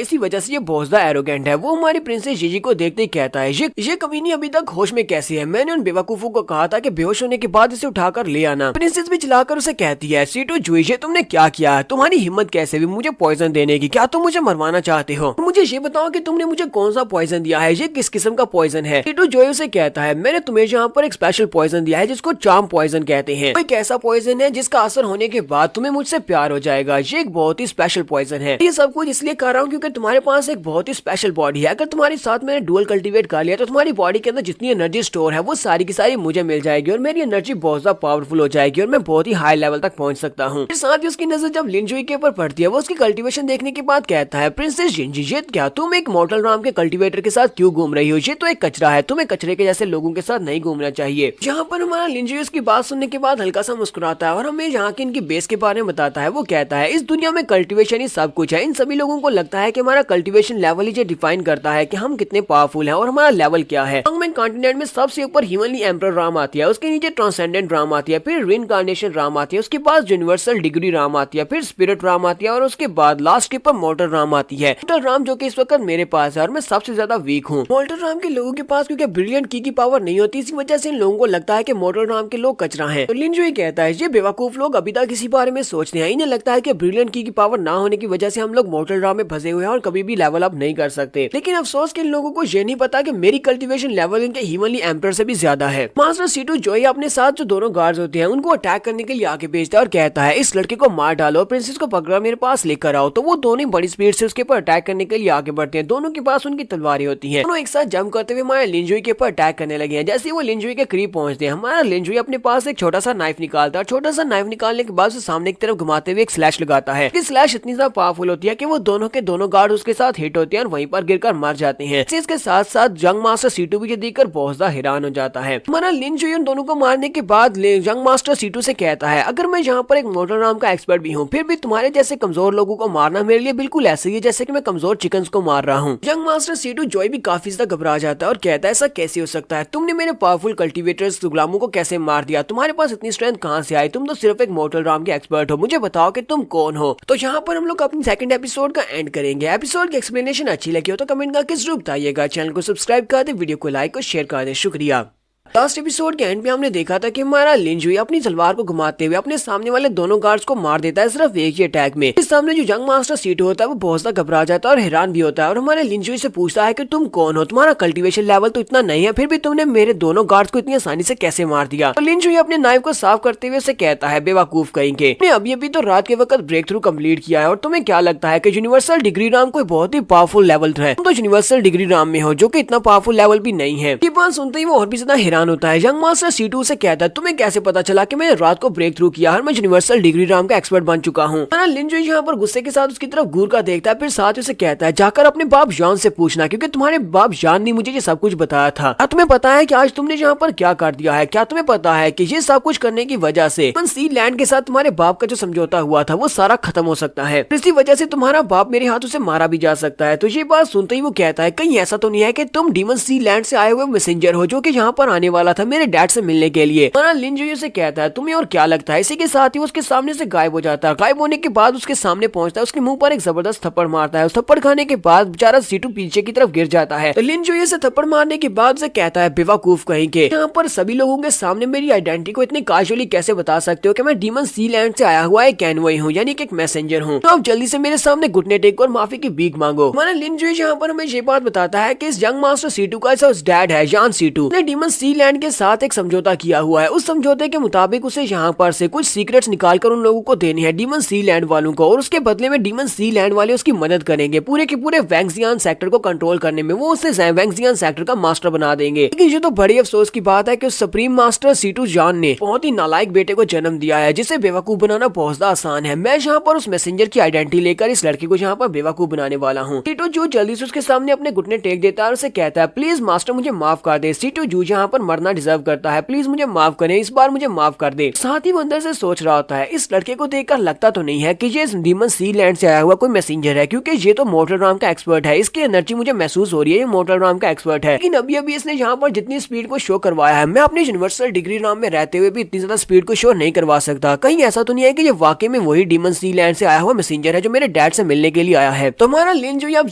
इसी वजह से ये बहुत ज्यादा एरोगेंट है। वो हमारी प्रिंसेस जीजी को देखते ही कहता है ये कभी नहीं अभी तक होश में कैसे है? मैंने उन बेवकूफों को कहा था कि बेहोश होने के बाद इसे उठाकर ले आना। प्रिंसेस भी चिल्लाकर उसे कहती है सीटू जोई ये तुमने क्या किया? तुम्हारी हिम्मत कैसे हुई मुझे पॉइजन देने की। क्या तुम मुझे मरवाना चाहते हो? तो मुझे ये बताओ कि तुमने मुझे कौन सा पॉइजन दिया है, ये किस किस्म का पॉइजन है? टीटू जोयो से कहता है मैंने तुम्हें यहाँ पर एक स्पेशल पॉइजन दिया है जिसको चार्म पॉइजन कहते हैं। एक ऐसा पॉइजन है जिसका असर होने के बाद तुम्हें मुझसे प्यार हो जाएगा। ये एक बहुत ही स्पेशल पॉइजन है। ये सब कुछ इसलिए कर रहा हूँ क्योंकि तुम्हारे पास एक बहुत ही स्पेशल बॉडी है। अगर तुम्हारे साथ मैंने डुअल कल्टीवेट कर लिया तो तुम्हारी बॉडी के अंदर जितनी एनर्जी स्टोर है वो सारी की सारी मुझे मिल जाएगी और मेरी एनर्जी बहुत ज्यादा पावरफुल हो जाएगी और मैं बहुत ही हाई लेवल तक पहुंच सकता हूँ। साथ ही उसकी नजर जब लिंजुई के ऊपर पड़ती है वो उसकी कल्टीवेशन देखने के बाद कहता है प्रिंसेस जिंजी ये क्या तुम एक मॉर्टल राम के कल्टीवेटर के साथ क्यों घूम रही हो? ये तो एक कचरा है, तुम्हें कचरे के जैसे लोगों के साथ नहीं घूमना चाहिए। यहाँ पर हमारा लिंजुई उसकी बात सुनने के बाद हल्का सा मुस्कुराता है और हमें यहाँ की इनकी बेस के बारे में बताता है। वो कहता है इस दुनिया में कल्टीवेशन ही सब कुछ है। इन सभी लोगों को लगता है कि हमारा कल्टीवेशन लेवल ही डिफाइन करता है कि हम कितने पावरफुल हैं और हमारा लेवल क्या है। लॉन्गमैन कॉन्टिनेंट में सबसे ऊपर ह्यूमनली एम्परर राम आती है, उसके नीचे ट्रांसेंडेंट राम आती है, फिर रिइनकार्नेशन राम आती है, उसके बाद यूनिवर्सल डिग्री राम आती है, फिर स्पिरिट राम आती है और उसके बाद लास्ट के पर मॉर्टल राम आती है। मॉर्टल राम जो कि इस वक्त मेरे पास है और मैं सबसे ज्यादा वीक हूँ। मॉर्टल राम के लोगों के पास क्योंकि ब्रिलियंट की पावर नहीं होती, इसी वजह से इन लोगों को लगता है कि मॉर्टल राम के लोग कचरा हैं। तो लिंजुई कहता है ये बेवकूफ लोग अभी तक इसी बारे में सोचते हैं। इन्हें लगता है कि ब्रिलियंट की पावर ना होने की वजह से हम लोग मॉर्टल राम में फंसे हुए हैं और कभी भी लेवल अप नहीं कर सकते। लेकिन अफसोस कि इन लोगों को ये नहीं पता कि मेरी कल्टीवेशन लेवल इनके ह्यूमनली एम्परर से भी ज्यादा है। मास्टर सीटू जोई अपने साथ जो दोनों गार्ड्स होते हैं उनको अटैक करने के लिए आगे भेजता है और कहता है इस लड़के को मार डालो, प्रिंसेस को पकड़ा मेरे पास लेकर आओ। तो वो दोनों बड़ी स्पीड से उसके ऊपर अटैक करने के लिए आगे बढ़ते हैं। दोनों के पास उनकी तलवारें होती हैं। दोनों एक साथ जंप करते हुए हमारे लिंजुई के ऊपर अटैक करने लगे हैं। जैसे वो लिंजुई के करीब पहुंचते हैं हमारा लिंजुई अपने पास एक छोटा सा नाइफ निकालता है। छोटा सा नाइफ निकालने के बाद सामने की तरफ घुमाते हुए एक स्लैश लगाता है। स्लैश इतनी ज्यादा पावरफुल होती है कि वो दोनों के दोनों गार्ड उसके साथ हिट होते हैं और वहीं पर गिरकर मर जाते हैं। इसके साथ साथ जंग मास्टर सीटू भी देखकर बहुत ज्यादा हैरान हो जाता है। हमारा लिंजुई उन दोनों को मारने के बाद जंग मास्टर सीटू से कहता है अगर मैं यहाँ पर एक मॉर्टल राम का एक्सपर्ट भी हूँ फिर भी तुम्हारे जैसे कमजोर लोगों को मारना मेरे लिए बिल्कुल ऐसे ही जैसे कि मैं कमजोर चिकन्स को मार रहा हूँ। जंग मास्टर सीटू जोई भी काफी ज्यादा घबरा जाता है और कहता है ऐसा कैसे हो सकता है? तुमने मेरे पावरफुल कल्टीवेटर्स गुलामों को कैसे मार दिया? तुम्हारे पास इतनी स्ट्रेंथ कहाँ से आई? तुम तो सिर्फ एक मॉर्टल राम के एक्सपर्ट हो, मुझे बताओ कि तुम कौन हो। तो यहाँ पर हम लोग अपनी सेकंड एपिसोड का एंड करेंगे। एपिसोड की एक्सप्लेनेशन अच्छी लगी हो तो कमेंट करके जरूर बताइएगा। चैनल को सब्सक्राइब कर दे, वीडियो को लाइक और शेयर कर दे। शुक्रिया। लास्ट एपिसोड के एंड में हमने देखा था कि हमारा लिंजुई अपनी तलवार को घुमाते हुए अपने सामने वाले दोनों गार्ड्स को मार देता है सिर्फ एक ही अटैक में। इस सामने जो जंग मास्टर सीटू होता है वो बहुत ज्यादा घबरा जाता है और हैरान भी होता है और हमारे लिंजुई से पूछता है कि तुम कौन हो? तुम्हारा कल्टीवेशन लेवल तो इतना नहीं है, फिर भी तुमने मेरे दोनों गार्ड्स को इतनी आसानी से कैसे मार दिया? तो लिंजुई अपने नाइफ को साफ करते हुए उसे कहता है बेवकूफ कहेंगे, अभी अभी तो रात के वक्त ब्रेक थ्रू कम्प्लीट किया है और तुम्हें क्या लगता है कि यूनिवर्सल डिग्री राम कोई बहुत ही पावरफुल लेवल है? तुम तो यूनिवर्सल डिग्री राम में हो जो कि इतना पावरफुल लेवल भी नहीं है। ये बात सुनते ही वो और भी ज्यादा हैरान होता है। जंग सीटू से कहता है तुम्हें कैसे पता चला कि मैंने रात को ब्रेक थ्रू किया और मैं यूनिवर्सल डिग्री राम का एक्सपर्ट बन चुका हूँ? लिंजुई यहाँ पर गुस्से के साथ उसकी तरफ घूर कर देखता है, फिर साथ ही उसे कहता है जाकर अपने बाप जान से पूछना क्योंकि तुम्हारे बाप जान ने मुझे ये सब कुछ बताया था। क्या तुम्हें पता है कि आज तुमने यहाँ पर क्या कर दिया है? क्या तुम्हें पता है कि ये सब कुछ करने की वजह से सी लैंड के साथ तुम्हारे बाप का जो समझौता हुआ था वो सारा खत्म हो सकता है, इसी वजह से तुम्हारा बाप मेरे हाथों से मारा भी जा सकता है। तो ये बात सुनते ही वो कहता है कहीं ऐसा तो नहीं है कि तुम डीमन सी लैंड से आए हुए मैसेंजर हो जो कि यहाँ पर आने वाला था मेरे डैड से मिलने के लिए? लिंजुई से कहता है तुम्हें और क्या लगता है? इसी के साथ ही उसके सामने से गायब हो जाता है। गायब होने के बाद उसके सामने पहुंचता है, उसके मुंह पर एक जबरदस्त थप्पड़ मारता है। उस थप्पड़ खाने के बाद बेचारा सीटू पीछे की तरफ गिर जाता है। तो लिंजुई से थप्पड़ मारने के बाद उसे कहता है बेवकूफ कहीं के, यहाँ पर सभी लोगों के सामने मेरी आइडेंटिटी को इतनी कैजुअली कैसे बता सकते हो कि मैं डीमन सी लैंड से आया हुआ एक एनवॉय हूँ, यानी कि एक मैसेंजर हूँ। तो अब जल्दी से मेरे सामने घुटने टेको और माफी की भीख मांगो। हमारा लिंजुई यहाँ पर हमें ये बात बताता है कि इस यंग मास्टर सीटू का उस डैड है जान सीटू ने डीमन सी लैंड के साथ एक समझौता किया हुआ है। उस समझौते के मुताबिक उसे यहाँ पर से कुछ सीक्रेट्स निकालकर उन लोगों को देने हैं डीमन सी लैंड वालों को, और उसके बदले में डीमन सी लैंड वाले उसकी मदद करेंगे पूरे के पूरे वैंगजियान सेक्टर को कंट्रोल करने में। वो उसे वैंगजियान सेक्टर का मास्टर बना देंगे। लेकिन ये तो बड़ी अफसोस की बात है कि उस सुप्रीम मास्टर सीटू जान ने बहुत ही नालायक बेटे को जन्म दिया है जिसे बेवकूफ बनाना बहुत ज्यादा आसान है। मैं यहाँ पर उस मैसेंजर की आइडेंटिटी लेकर इस लड़के को यहाँ पर बेवकूफ बनाने वाला हूँ। सीटू जू जल्दी से उसके सामने अपने घुटने टेक देता है और उसे कहता है प्लीज मास्टर मुझे माफ कर दे। सीटू जू यहाँ पर मरना डिजर्व करता है, प्लीज मुझे माफ करें, इस बार मुझे माफ कर दे। साथ ही वो अंदर से सोच रहा होता है इस लड़के को देखकर लगता तो नहीं है कि ये डीमन सी लैंड से आया हुआ कोई मैसेंजर है, क्योंकि ये तो मॉर्टल राम का एक्सपर्ट है। इसकी एनर्जी मुझे महसूस हो रही है, ये मॉर्टल राम का एक्सपर्ट है। लेकिन अभी अभी इसने यहाँ पर जितनी स्पीड को शो करवाया है मैं अपनी यूनिवर्सल डिग्री राम में रहते हुए भी इतनी ज्यादा स्पीड को शो नहीं करवा सकता। कहीं ऐसा तो नहीं है कि ये वाकई में वही डीमन सी लैंड से आया हुआ मैसेंजर है जो मेरे डैड से मिलने के लिए आया है? तो हमारा लिंजुई अब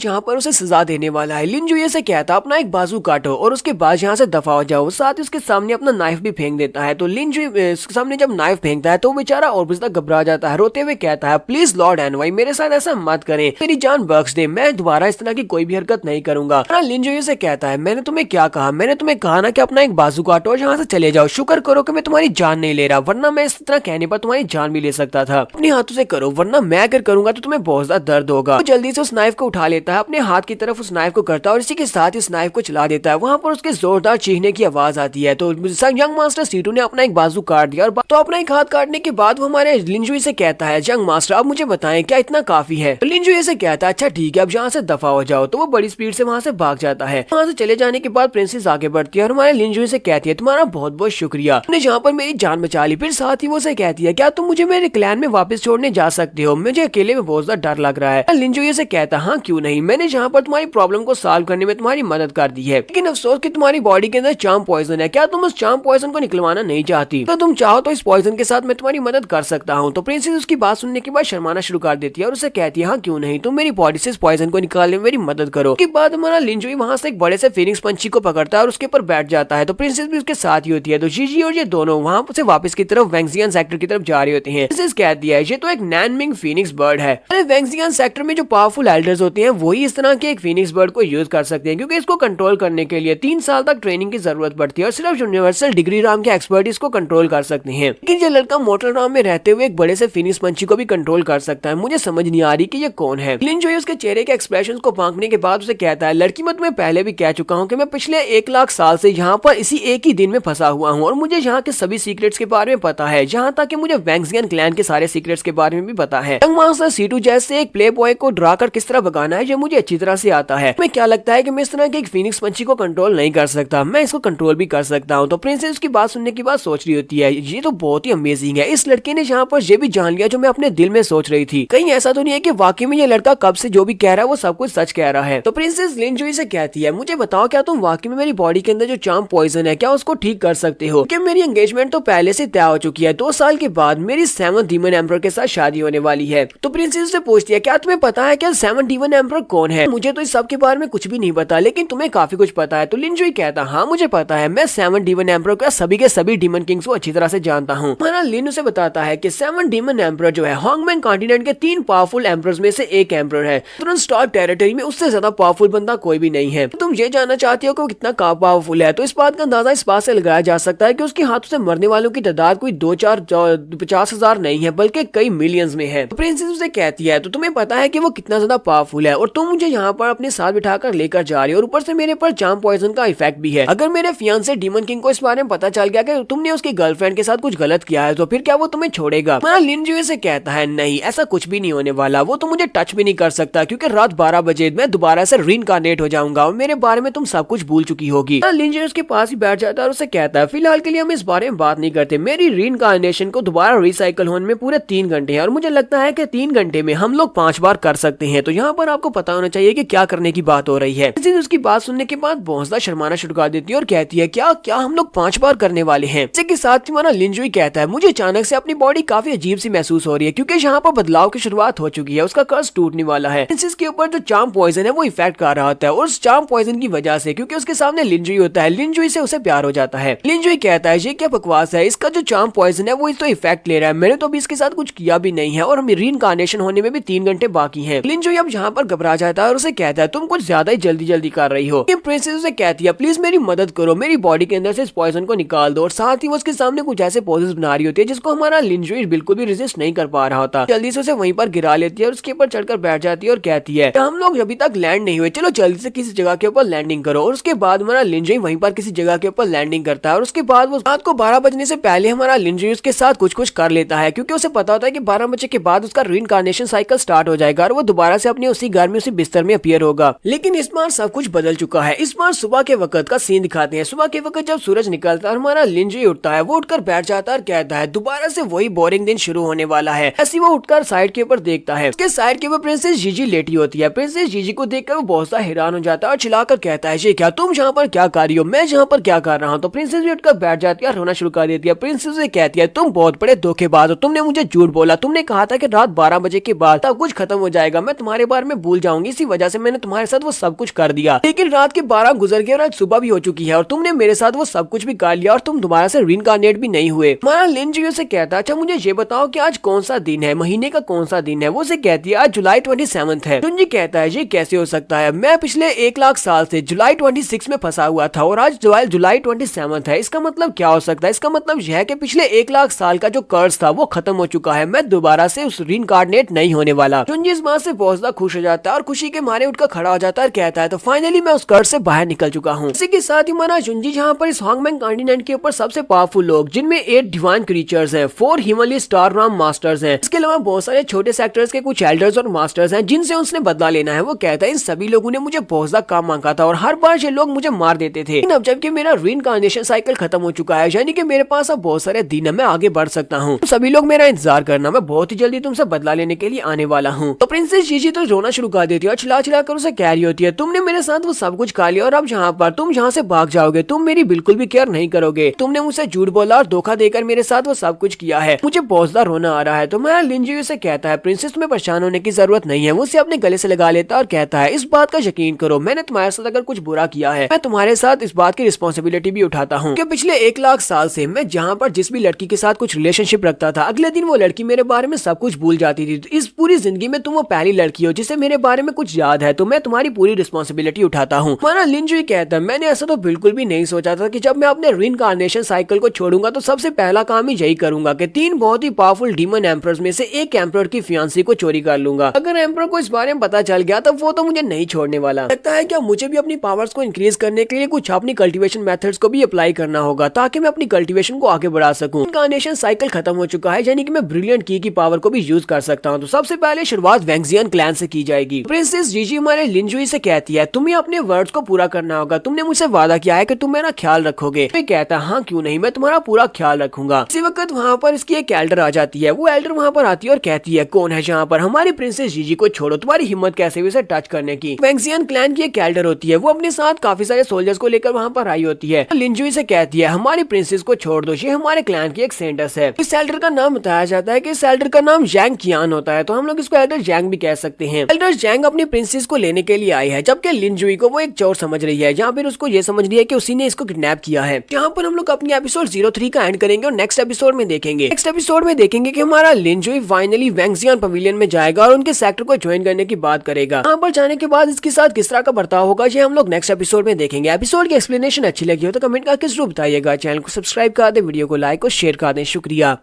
यहाँ पर उसे सजा देने वाला है। लिंजुई से कहता अपना एक बाजू काटो और उसके बाद यहाँ से दफा हो जाओ। साथ ही उसके सामने अपना नाइफ भी फेंक देता है। तो लिन जुई उसके सामने जब नाइफ फेंकता है तो बेचारा और भी ज्यादा घबरा जाता है, रोते हुए कहता है प्लीज लॉर्ड एनवाई मेरे साथ ऐसा मत करें, मेरी जान बख्श दे, मैं दोबारा इस तरह की कोई भी हरकत नहीं करूंगा। लिन जुई से कहता है मैंने तुम्हें क्या कहा, मैंने तुम्हें कहा ना कि अपना एक बाजू काटो और यहाँ से चले जाओ, शुक्र करो कि मैं तुम्हारी जान नहीं ले रहा, वरना मैं इस तरह कहने पर तुम्हारी जान भी ले सकता था। अपने हाथों से करो वरना मैं अगर करूंगा तो तुम्हें बहुत ज्यादा दर्द होगा। तो जल्दी से उस नाइफ को उठा लेता है, अपने हाथ की तरफ उस नाइफ को करता है और इसी के साथ इस नाइफ को चला देता है। वहाँ पर उसके जोरदार चीखने की आवाज आती है। तो यंग मास्टर सीटू ने अपना एक बाजू काट दिया और तो अपना एक हाथ काटने के बाद वो हमारे लिन जुई से कहता है यंग मास्टर अब मुझे बताएं क्या इतना काफी है। तो लिन जुई से कहता है अच्छा ठीक है अब यहाँ से दफा हो जाओ। तो वो बड़ी स्पीड से वहाँ से भाग जाता है। वहाँ से चले जाने के बाद प्रिंसेस आगे बढ़ती है और हमारे लिन जुई से कहती है तुम्हारा बहुत बहुत शुक्रिया, तुमने जहाँ पर मेरी जान बचा ली। फिर साथ ही वो से कहती है क्या तुम मुझे मेरे क्लैन में वापस छोड़ने जा सकते हो, मुझे अकेले में बहुत ज्यादा डर लग रहा है। लिन जुई से कहता हाँ क्यों नहीं, मैंने जहाँ पर तुम्हारी प्रॉब्लम को सॉल्व करने में तुम्हारी मदद कर दी है, लेकिन अफसोस कि तुम्हारी बॉडी के अंदर चार्म पॉइजन है, क्या तुम उस चार्म पॉइजन को निकलवाना नहीं चाहती? तो तुम चाहो तो इस पॉइजन के साथ मैं तुम्हारी मदद कर सकता हूँ। तो प्रिंसेस उसकी बात सुनने के बाद शर्माना शुरू कर देती है और उसे कहती है हाँ क्यों नहीं, तुम मेरी बॉडी से इस पॉइजन को निकालने में मेरी मदद करो। उसके बाद हमारा लिन जुई वहाँ से एक बड़े से फिनिक्स पंछी को पकड़ता है और उसके ऊपर बैठ जाता है। तो प्रिंसेस भी उसके साथ ही होती है। तो जीजी और ये दोनों वहाँ से वापस की तरफ वेंगजियन सेक्टर की तरफ जा रहे होते हैं। प्रिंसेस कहती है ये तो एक नैनमिंग फिनिक्स बर्ड है, वेंगजियन सेक्टर में जो पावरफुल एल्डर्स होते हैं वही इस तरह के एक फिनिक्स बर्ड को यूज कर सकते हैं, क्योंकि इसको कंट्रोल करने के लिए 3 साल तक ट्रेनिंग की जरूरत पड़ती है और सिर्फ यूनिवर्सल डिग्री राम के एक्सपर्ट इसको कंट्रोल कर सकते हैं। लेकिन ये लड़का मोटल राम में रहते हुए एक बड़े से फिनिक्स पंछी को भी कंट्रोल कर सकता है। मुझे समझ नहीं आ रही कि ये कौन है। लिन जुई उसके चेहरे के एक्सप्रेशंस को फांकने के बाद उसे कहता है लड़की मैं तुम्हें पहले भी कह चुका हूँ कि मैं पिछले 1 लाख साल से यहाँ पर इसी एक ही दिन में फंसा हुआ हूँ और मुझे यहाँ के सभी सीक्रेट्स के बारे में पता है, जहाँ तक कि मुझे वेंगजियन क्लैन के सारे सीक्रेट्स के बारे में भी पता है। यंग मास्टर सीटू जैसे एक प्ले बॉय को डरा कर किस तरह भगाना है ये मुझे अच्छी तरह से आता है। तुम्हें क्या लगता है कि मैं इस तरह के एक फिनिक्स पंछी को कंट्रोल नहीं कर सकता? मैं इसको कंट्रोल भी कर सकता हूँ। तो प्रिंसेस उसकी बात सुनने की बात सोच रही होती है ये तो बहुत ही अमेजिंग है, इस लड़के ने यहाँ पर ये भी जान लिया जो मैं अपने दिल में सोच रही थी। कहीं ऐसा तो नहीं है कि वाकई में ये लड़का कब से जो भी कह रहा है वो सब कुछ सच कह रहा है। तो प्रिंसेस लिन जुई से कहती है मुझे बताओ क्या तुम वाकई में मेरी बॉडी के अंदर जो चार्म पॉइजन है क्या उसको ठीक कर सकते हो? कि मेरी एंगेजमेंट तो पहले से तय हो चुकी है, 2 साल के बाद मेरी 7th डीमन एम्परर के साथ शादी होने वाली है। तो प्रिंसेस से पूछती है क्या तुम्हें पता है क्या 7th डीमन एम्परर कौन है? मुझे तो इस सब के बारे में कुछ भी नहीं पता, लेकिन तुम्हें काफी कुछ पता है। तो लिन जुई कहता हाँ मुझे पता है, मैं 7th डीमन एम्परर का सभी के सभी डीमन किंग्स को अच्छी तरह से जानता हूँ। हमारा लिन उसे बताता है कि 7th डीमन एम्परर जो है हॉन्गमैन कॉन्टिनेंट के 3 पावरफुल एम्परर्स में से एक एम्परर है। तुरंत स्टार टेरिटरी में उससे ज्यादा पावरफुल बंदा कोई भी नहीं है। तो तुम ये जानना चाहती हो कि वो कितना पावरफुल है, तो इस बात का अंदाजा इस बात से लगाया जा सकता है कि उसके हाथों से मरने वालों की तादाद कोई 2-4-50,000 नहीं है बल्कि कई मिलियंस में है। तो प्रिंसेस उसे कहती है तो तुम्हें पता है कि वो कितना ज्यादा पावरफुल है और तुम मुझे यहाँ पर अपने साथ बिठाकर लेकर जा रही हो और ऊपर से मेरे पर चार्म पॉइजन का इफेक्ट भी है। अगर मेरे फियांसे डीमन किंग को इस बारे में पता चल गया कि तुमने उसकी गर्लफ्रेंड के साथ कुछ गलत किया है तो फिर क्या वो तुम्हें छोड़ेगा? हमारा लिन जुई से कहता है नहीं ऐसा कुछ भी नहीं होने वाला, वो तो मुझे टच भी नहीं कर सकता क्योंकि रात 12 बजे मैं दोबारा से रीइंकार्नेट हो जाऊंगा और मेरे बारे में तुम सब कुछ भूल चुकी होगी। लिन जुई उसके पास ही बैठ जाता है और उसे कहता है फिलहाल के लिए हम इस बारे में बात नहीं करते, मेरी रीइंकार्नेशन को दोबारा रिसाइकल होने में पूरे 3 घंटे हैं और मुझे लगता है कि 3 घंटे में हम लोग 5 बार कर सकते हैं। तो यहाँ पर आपको पता होना चाहिए कि क्या करने की बात हो रही है। उसकी बात सुनने के बाद बहुत ज्यादा शर्माना शुरू कर देती है और कहती है क्या क्या हम लोग 5 बार करने वाले हैं? इसी के साथ हमारा लिन जुई कहता है मुझे अचानक से अपनी बॉडी काफी अजीब सी महसूस हो रही है क्योंकि यहाँ पर बदलाव की शुरुआत हो चुकी है, उसका कर्ज टूटने वाला है। इसके ऊपर जो चार्म पॉइजन है वो इफेक्ट कर रहा होता है और उस चार्म पॉइजन की वजह से क्योंकि उसके सामने लिन जुई होता है, लिन जुई से उसे प्यार हो जाता है। लिन जुई कहता है ये क्या बकवास है, इसका जो चार्म पॉइजन है वो इस तो इफेक्ट ले रहा है, मैंने तो अभी इसके साथ कुछ किया भी नहीं है और हम रीइंकार्नेशन होने में भी 3 घंटे बाकी हैं। लिन जुई अब यहाँ पर घबरा जाता है और उसे कहता है तुम कुछ ज्यादा ही जल्दी कर रही हो। प्रिंसेस उसे कहती है प्लीज मेरी मदद करो, मेरी बॉडी के अंदर से इस पॉइजन को निकाल दो और साथ ही वो उसके सामने कुछ ऐसे पोजेस बना रही होती है जिसको हमारा लिन जुई बिल्कुल भी रेजिस्ट नहीं कर पा रहा होता। जल्दी से उसे वहीं पर गिरा लेती है और उसके ऊपर चढ़कर बैठ जाती है और कहती है हम लोग अभी तक लैंड नहीं हुए, चलो जल्दी से किसी जगह के ऊपर लैंडिंग करो। और उसके बाद हमारा लिन जुई वहीं पर किसी जगह के ऊपर लैंडिंग करता है और उसके बाद वो रात को 12 बजने से पहले हमारा लिन जुई उसके साथ कुछ कर लेता है क्योंकि उसे पता होता है कि 12 बजे के बाद उसका रीइंकार्नेशन साइकिल स्टार्ट हो जाएगा और वो दोबारा से अपने उसी घर में उसी बिस्तर में अपीयर होगा। लेकिन इस बार सब कुछ बदल चुका है। इस बार सुबह के वक्त का सीन दिखाते हैं। सुबह के वक्त जब सूरज निकलता है और हमारा लिन जुई उठता है, वो उठकर बैठ जाता है और कहता है दोबारा से वही बोरिंग दिन शुरू होने वाला है। ऐसी वो उठकर साइड के ऊपर देखता है, उसके साइड के ऊपर प्रिंसेस जीजी लेटी होती है। प्रिंसेस जीजी को देखकर वो बहुत सा हैरान हो जाता है और चिल्लाकर कहता है ये क्या, तुम यहाँ पर क्या कर रही हो, मैं यहाँ पर क्या कर रहा हूँ? तो प्रिंसेस भी उठकर बैठ जाती है और रोना शुरू कर देती है। प्रिंसेस से कहती है तुम बहुत बड़े धोखेबाज हो, तुमने मुझे झूठ बोला, तुमने कहा था कि रात 12 बजे के बाद सब कुछ खत्म हो जाएगा, मैं तुम्हारे बारे में भूल जाऊंगी, इसी वजह से मैंने तुम्हारे साथ वो सब कुछ कर दिया। लेकिन रात के 12 गुजर गए और आज सुबह भी हो चुकी है और तुमने तुमने मेरे साथ वो सब कुछ भी कर लिया और तुम दोबारा से रीइंकार्नेट भी नहीं हुए। हमारा लिन जुई से कहता है अच्छा मुझे ये बताओ कि आज कौन सा दिन है, महीने का कौन सा दिन है। वो से कहती है आज जुलाई 27 है। जुनजी कहता है ये कैसे हो सकता है, मैं पिछले 1 लाख साल से जुलाई 26 में फंसा हुआ था और आज जुलाई 27 है, इसका मतलब क्या हो सकता है। इसका मतलब यह है कि पिछले 1 लाख साल का जो कर्ज था वो खत्म हो चुका है, मैं दोबारा से उस रीइंकार्नेट नहीं होने वाला। जुनजी इस बात से बहुत ज्यादा खुश हो जाता है और खुशी के मारे उठकर खड़ा हो जाता है और कहता है तो फाइनली मैं उस कर्ज से बाहर निकल चुका हूँ। इसी के साथ ही हमारा जुनजी जहाँ पर इस हॉन्गमैंग कॉन्टिनेंट के ऊपर सबसे पावरफुल लोग जिनमें 8 डिवाइन क्रीचर्स हैं, 4 हिमालय स्टार राम मास्टर्स हैं, इसके अलावा बहुत सारे छोटे सेक्टर्स के कुछ एल्डर्स और मास्टर्स हैं जिनसे उसने बदला लेना है। वो कहता है इन सभी लोगों ने मुझे बहुत ज्यादा काम मांगा था और हर बार ये लोग मुझे मार देते थे, लेकिन अब जबकि मेरा रीइंकार्नेशन साइकिल खत्म हो चुका है, यानी कि मेरे पास अब बहुत सारे दिन है, मैं आगे बढ़ सकता हूँ। सभी लोग मेरा इंतजार करना, मैं बहुत ही जल्दी तुमसे बदला लेने के लिए आने वाला हूँ। तो प्रिंसेस जीजी तो रोना शुरू कर देती है और चिल्ला चिल्ला कर उसे कह रही होती है तुमने मेरे साथ वो सब कुछ खा लिया और अब तुम यहाँ से भाग जाओगे, तुम मेरी बिल्कुल भी केयर नहीं करोगे, तुमने मुझसे झूठ बोला और धोखा देकर मेरे साथ वो सब कुछ किया है, मुझे बहुत ज्यादा रोना आ रहा है। तो मैं लिन जुई से कहता है प्रिंसेस तुम्हें परेशान होने की जरूरत नहीं है। वो उसे अपने गले से लगा लेता है और कहता है इस बात का यकीन करो, मैंने तुम्हारे साथ अगर कुछ बुरा किया है मैं तुम्हारे साथ इस बात की रिस्पॉन्सिबिलिटी भी उठाता हूँ कि पिछले 1 लाख साल से मैं जहाँ पर जिस भी लड़की के साथ कुछ रिलेशनशिप रखता था अगले दिन वो लड़की मेरे बारे में सब कुछ भूल जाती थी। इस पूरी जिंदगी में तुम वो पहली लड़की हो जिसे मेरे बारे में कुछ याद है, तो मैं तुम्हारी पूरी रिस्पॉन्सिबिलिटी उठाता हूँ। हमारा लिन जुई कहता है मैंने ऐसा तो बिल्कुल भी नहीं सोचा था कि जब मैं अपने रीइंकार्नेशन साइकिल को छोड़ूंगा तो सबसे पहला काम ही यही करूंगा कि 3 बहुत ही पावरफुल डीमन एम्परर्स में से एक एम्परर की फियांसी को चोरी कर लूंगा। अगर एम्परर को इस बारे में पता चल गया तो वो तो मुझे नहीं छोड़ने वाला। लगता है क्या मुझे भी अपनी पावर्स को इंक्रीज करने के लिए कुछ अपनी कल्टीवेशन मेथड्स को भी अप्लाई करना होगा ताकि मैं अपनी कल्टीवेशन को आगे बढ़ा सकूं। रीइंकार्नेशन साइकिल खत्म हो चुका है, यानी कि मैं ब्रिलियंट की पावर को भी यूज कर सकता हूं। तो सबसे पहले शुरुआत वैंगजियन क्लैन से की जाएगी। प्रिंसेस जीजी हमारे लिन जुई से कहती है तुम्हें अपने वर्ड्स को पूरा करना होगा, तुमने मुझसे वादा किया है कि तुम मेरा ख्याल रखोगे। मैं कहता हाँ क्यों नहीं, मैं तुम्हारा पूरा ख्याल रखूंगा। इसी वक्त वहाँ पर इसकी एक एल्डर आ जाती है। वो एल्डर वहाँ पर आती है और कहती है कौन है जहाँ पर, हमारी प्रिंसेस जीजी को छोड़ो, तुम्हारी हिम्मत कैसे हुई उसे टच करने की। वैंगजियन क्लैन की एक एल्डर होती है, वो अपने साथ काफी सारे सोल्जर्स को लेकर वहाँ पर आई होती है। लिन जुई से कहती है हमारी प्रिंसेस को छोड़ दो, ये हमारे क्लैन की एक सेंटस है। इस एल्डर का नाम बताया जाता है कि इस एल्डर का नाम जैंग कियान होता है, तो हम लोग इसको एल्डर जैंग भी कह सकते हैं। एल्डर जैंग अपनी प्रिंसेस को लेने के लिए आई है, जबकि लिन जुई को वो एक चोर समझ रही है, जहाँ पर उसको ये समझ रही है कि उसी ने इसको किडनैप किया है। यहाँ पर हम लोग अपनी एपिसोड 03 का एंड करेंगे और नेक्स्ट एपिसोड में देखेंगे कि हमारा लिन जुई फाइनली वैंगजियन पवेलियन में जाएगा और उनके सेक्टर को ज्वाइन करने की बात करेगा। यहाँ पर जाने के बाद इसके साथ किस तरह का बर्ताव होगा ये हम लोग नेक्स्ट एपिसोड में देखेंगे। एपिसोड की एक्सप्लेनेशन अच्छी लगी हो तो कमेंट करके जरूर बताइएगा। चैनल को सब्सक्राइब कर दे, वीडियो को लाइक और शेयर कर दें। शुक्रिया।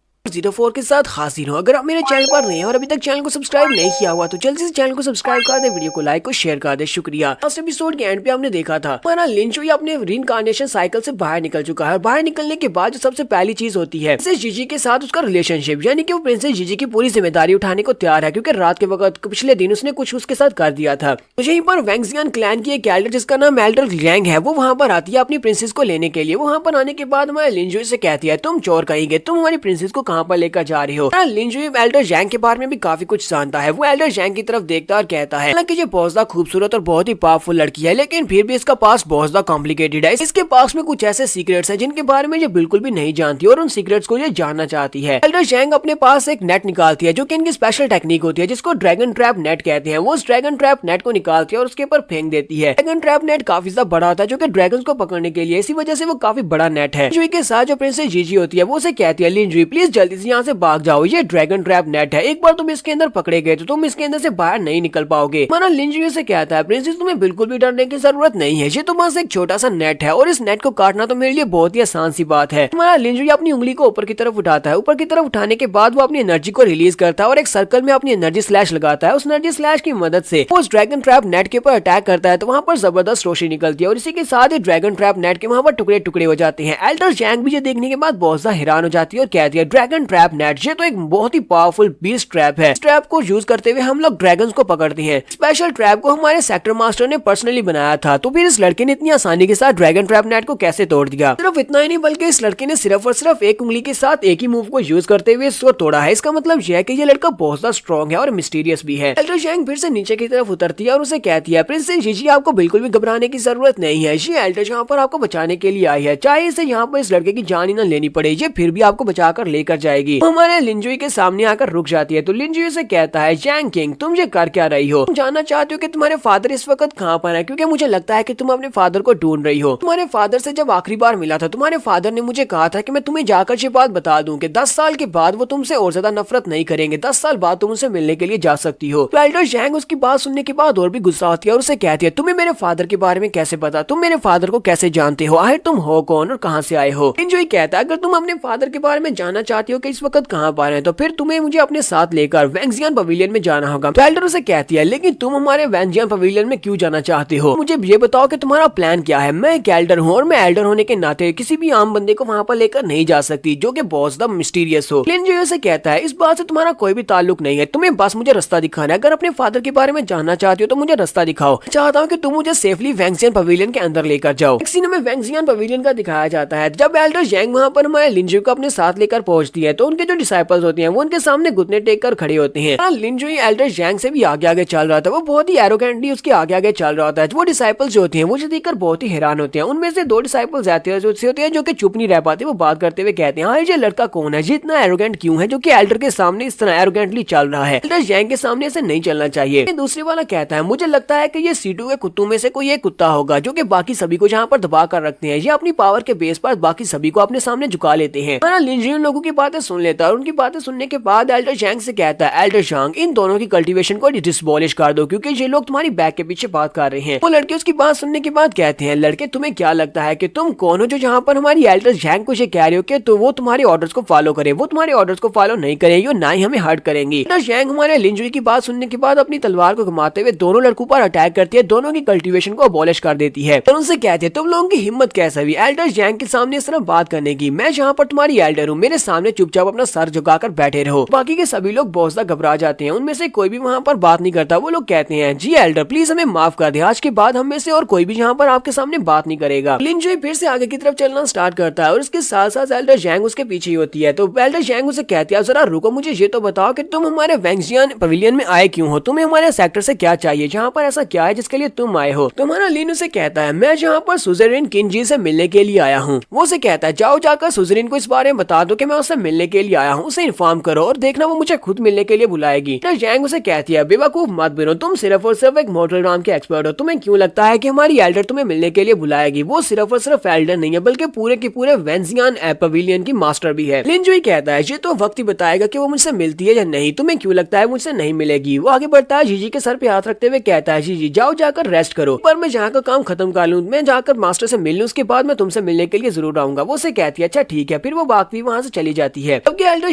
04 के साथ हाजिर हूँ। अगर आप मेरे चैनल पर नए हैं और अभी तक चैनल को सब्सक्राइब नहीं किया हुआ तो जल्दी से चैनल को सब्सक्राइब कर दे, वीडियो को लाइक और शेयर कर दे। शुक्रिया। लास्ट एपिसोड के एंड पे हमने देखा था हमारा लिन जुई अपने रीइंकार्नेशन साइकिल से बाहर निकल चुका है और बाहर निकलने के बाद जो सबसे पहली चीज होती है प्रिंसेस जीजी के साथ उसका रिलेशनशिप, यानी कि वो प्रिंसेस जीजी की पूरी जिम्मेदारी उठाने को तैयार है क्योंकि रात के वक्त पिछले दिन उसने कुछ उसके साथ कर दिया था। तो यहीं पर वैंगजियन क्लैन की एक एल्डर जिसका नाम एल्डर जैंग है वो वहाँ पर आती है अपनी प्रिंसेस को लेने के लिए। वहाँ पर आने के बाद हमारे लिन जुई से कहती है तुम चोर कहेंगे, तुम हमारी प्रिंसेस को कहाँ पर लेकर जा रही हो। लिन जुई एल्डर जैंग के बारे में भी काफी कुछ जानता है। वो एल्डर जैंग की तरफ देखता है और कहता है हालांकि ये बहुत ज्यादा खूबसूरत और बहुत ही पावरफुल लड़की है, लेकिन फिर भी इसका पास बहुत ज्यादा कॉम्प्लिकेटेड है। इसके पास में कुछ ऐसे सीक्रेट्स हैं जिनके बारे में ये बिल्कुल भी नहीं जानती और उन सीक्रेट्स को ये जानना चाहती है। एल्डर जैंग अपने पास एक नेट निकालती है जो कि इनकी स्पेशल टेक्निक होती है जिसको ड्रैगन ट्रैप नेट कहते हैं। वो उस ड्रैगन ट्रैप नेट को निकालती है और उसके ऊपर फेंक देती है। ड्रैगन ट्रैप नेट काफी ज्यादा बड़ा होता है जो कि ड्रैगन को पकड़ने के लिए, इसी वजह से वो काफी बड़ा नेट है। जुई के साथ जो प्रिंसेस जीजी होती है वो उसे कहती है लिन जुई प्लीज जल्दी से यहाँ से भाग जाओ, ये ड्रैगन ट्रैप नेट है, एक बार तुम इसके अंदर पकड़े गए तो तुम इसके अंदर से बाहर नहीं निकल पाओगे। माना लिन जुई से कहता है प्रिंसेस तुम्हें बिल्कुल भी डरने की जरूरत नहीं है, ये तो बस एक छोटा सा नेट है और इस नेट को काटना तो मेरे लिए बहुत ही आसान सी बात है। हमारा लिन जुई अपनी उंगली को ऊपर की तरफ उठाता है, ऊपर की तरफ उठाने के बाद वो अपनी एनर्जी को रिलीज करता है और एक सर्कल में अपनी एनर्जी स्लैश लगाता है। उस एनर्जी स्लैश की मदद से वो उस ड्रैगन ट्रैप नेट के ऊपर अटैक करता है तो वहाँ पर जबरदस्त रोशनी निकलती है और इसी के साथ ही ड्रैगन ट्रैप नेट के वहाँ पर टुकड़े टुकड़े हो जाते हैं। एल्डर जैंग भी ये देखने के बाद बहुत ज्यादा हैरान हो जाती है और कहती है ड्रैगन ट्रैप नेट ये तो एक बहुत ही पावरफुल बीस्ट ट्रैप है। इस ट्रैप को यूज करते हुए हम लोग ड्रैगन्स को पकड़ते हैं। स्पेशल ट्रैप को हमारे सेक्टर मास्टर ने पर्सनली बनाया था, तो फिर इस लड़के ने इतनी आसानी के साथ ड्रैगन ट्रैप नेट को कैसे तोड़ दिया। सिर्फ इतना ही नहीं बल्कि इस लड़के ने सिर्फ और सिर्फ एक उंगली के साथ एक ही मूव को यूज करते हुए इसको तोड़ा है। इसका मतलब यह है कि ये लड़का बहुत ज्यादा स्ट्रॉन्ग है और मिस्टीरियस भी है। एल्डर जैंग फिर से नीचे की तरफ उतरती है और उसे कहती है प्रिंसेस जीजी आपको बिल्कुल भी घबराने की जरूरत नहीं है, ये एल्डर यहाँ पर आपको बचाने के लिए आई है, चाहे इसे यहाँ पर इस लड़के की जान ही न लेनी पड़े, ये फिर भी आपको बचाकर लेकर जाएगी। हमारे लिंजुई के सामने आकर रुक जाती है तो लिंजुई से कहता है, जैंग किंग तुम ये कर क्या रही हो? तुम जानना चाहते हो कि तुम्हारे फादर इस वक्त कहाँ पर है? क्योंकि मुझे लगता है कि तुम अपने फादर को ढूंढ रही हो। तुम्हारे फादर से जब आखिरी बार मिला था तुम्हारे फादर ने मुझे कहा था कि मैं तुम्हें जाकर ये बात बता दूं कि 10 साल के बाद वो तुमसे और ज्यादा नफरत नहीं करेंगे। 10 साल बाद तुम उनसे मिलने के लिए जा सकती हो। तो एल्डर जैंग उसकी बात सुनने के बाद और भी गुस्सा होती है और उसे कहती है, तुम्हें मेरे फादर के बारे में कैसे पता? तुम मेरे फादर को कैसे जानते हो? आखिर तुम हो कौन और कहाँ से आए हो? लिंजुई कहता है, अगर तुम अपने फादर के बारे में जानना चाहती हो कि इस वक्त कहाँ पर है तो फिर तुम्हें मुझे अपने साथ लेकर वैंगजियान पवेलियन में जाना होगा। तो एल्डर उसे कहती है, लेकिन तुम हमारे वैंगजियान पवेलियन में क्यों जाना चाहते हो? मुझे ये बताओ कि तुम्हारा प्लान क्या है? मैं एक एल्डर हूँ और मैं एल्डर होने के नाते किसी भी आम बंदे को वहाँ पर लेकर नहीं जा सकती जो कि बहुत ज्यादा मिस्टीरियस हो। लिंजुई उसे कहता है, इस बात से तुम्हारा कोई भी ताल्लुक नहीं है, तुम्हें बस मुझे रास्ता दिखाना है। अगर अपने फादर के बारे में जानना चाहती हो तो मुझे रास्ता दिखाओ। चाहता हूँ कि तुम मुझे सेफली वैंगजियान पवेलियन के अंदर लेकर जाओ। एक सीन में वैंगजियान पवेलियन का दिखाया जाता है। जब एल्डर जैंग वहाँ पर हमारे लिंजुई को अपने साथ लेकर पहुंचती है तो उनके जो डिसाइपल्स होते हैं वो उनके सामने घुटने टेक कर खड़े होते हैं। लिंजुई एल्डर जैंग से भी आगे आगे चल रहा था, वो बहुत ही एरोगेंटली उसके आगे आगे चल रहा था। वो डिसाइपल्स जो होते हैं वो देखकर बहुत ही हैरान होते हैं। उनमें से 2 डिसाइपल्स ऐसे होते हैं जो कि चुप नहीं रह पाते, वो बात करते हुए कहते हैं, हाँ ये लड़का कौन है, जितना एरोगेंट क्यों है जो कि एल्डर के सामने इस तरह एरोगेंटली चल रहा है? एल्डर जैंग के सामने ऐसे नहीं चलना चाहिए। दूसरे वाला कहता है, मुझे लगता है कि ये C2 के कुत्तों में से कोई एक कुत्ता होगा जो कि बाकी सभी को जहाँ पर दबा कर रखते हैं। ये अपनी पावर के बेस पर बाकी सभी को अपने सामने झुका लेते हैं। लिंजुई उन लोगों की बातें सुन लेता है और उनकी बातें सुनने के बाद एल्डर जैंग से कहता है, एल्डर जैंग इन दोनों की कल्टीवेशन को डिसबॉलिश कर दो क्योंकि ये लोग तुम्हारी बैक के पीछे बात कर रहे हैं। वो लड़के उसकी बात सुनने के बाद कहते हैं, लड़के तुम्हें क्या लगता है कि तुम कौन हो जो जहाँ पर हमारी एल्डर जैंग को ये कह रहे हो कि तो वो तुम्हारे ऑर्डर्स को फॉलो करे? वो तुम्हारे ऑर्डर्स को फॉलो नहीं करेंगी और ना ही हमें हर्ट करेंगी। एल्डर जैंग हमारे लिंजुई की बात सुनने के बाद अपनी तलवार को घुमाते हुए दोनों लड़कों पर अटैक करती है, दोनों की कल्टीवेशन को अबॉलिश कर देती है और उनसे कहते हैं, तुम लोगों की हिम्मत कैसे हुई एल्डर जैंग के सामने इस तरह बात करने की? मैं जहाँ पर तुम्हारी एल्डर हूँ, मेरे सामने चुपचाप अपना सर झुकाकर बैठे रहो। बाकी के सभी लोग बहुत ज्यादा घबरा जाते हैं, उनमें से कोई भी वहाँ पर बात नहीं करता। वो लोग कहते हैं, जी एल्डर प्लीज हमें माफ कर दे, आज के बाद हम में से और कोई भी यहाँ पर आपके सामने बात नहीं करेगा। लिंजुई फिर से आगे की तरफ चलना स्टार्ट करता है और उसके साथ साथ एल्डर जैंग उसके पीछे होती है। तो एल्डर जैंग उसे कहती है, जरा रुको, मुझे ये तो बताओ कि तुम हमारे वैंगजियान पवेलियन में आए क्यों हो? तुम्हें हमारे सेक्टर से क्या चाहिए? जहाँ पर ऐसा क्या है जिसके लिए तुम आए हो? तुम्हारा लिन उसे कहता है, मैं जहाँ पर सुजरीन किंजी से मिलने के लिए आया हूँ। वो उसे कहता है, जाओ जाकर सुजरीन को इस बारे में बता दो कि मैं उससे मिलने के लिए आया हूँ, उसे इन्फॉर्म करो और देखना वो मुझे खुद मिलने के लिए बुलाएगी। जैंग उसे कहती है, बेवकूफ मत बनो, तुम सिर्फ और सिर्फ एक मॉर्टल नाम के एक्सपर्ट हो। तुम्हें क्यों लगता है कि हमारी एल्डर तुम्हें मिलने के लिए बुलाएगी? वो सिर्फ और सिर्फ एल्डर नहीं है बल्कि पूरे के पूरे वैंगजियान पवेलियन की मास्टर भी है। लिंजुई कहता है, ये तो वक्त ही बताएगा कि वो मुझसे मिलती है या नहीं। तुम्हें क्यों लगता है मुझसे नहीं मिलेगी? वो आगे बढ़ता है, जीजी के सर पे हाथ रखते हुए कहता है, जीजी जाओ जाकर रेस्ट करो, पर मैं जहाँ का काम खत्म कर लूँ, मैं जाकर मास्टर से मिल लूँ, उसके बाद मैं तुमसे मिलने के लिए जरूर आऊंगा। वो उसे कहती है, अच्छा ठीक है। फिर वो बाकी वहाँ से चली जाती है। जबकि एल्डर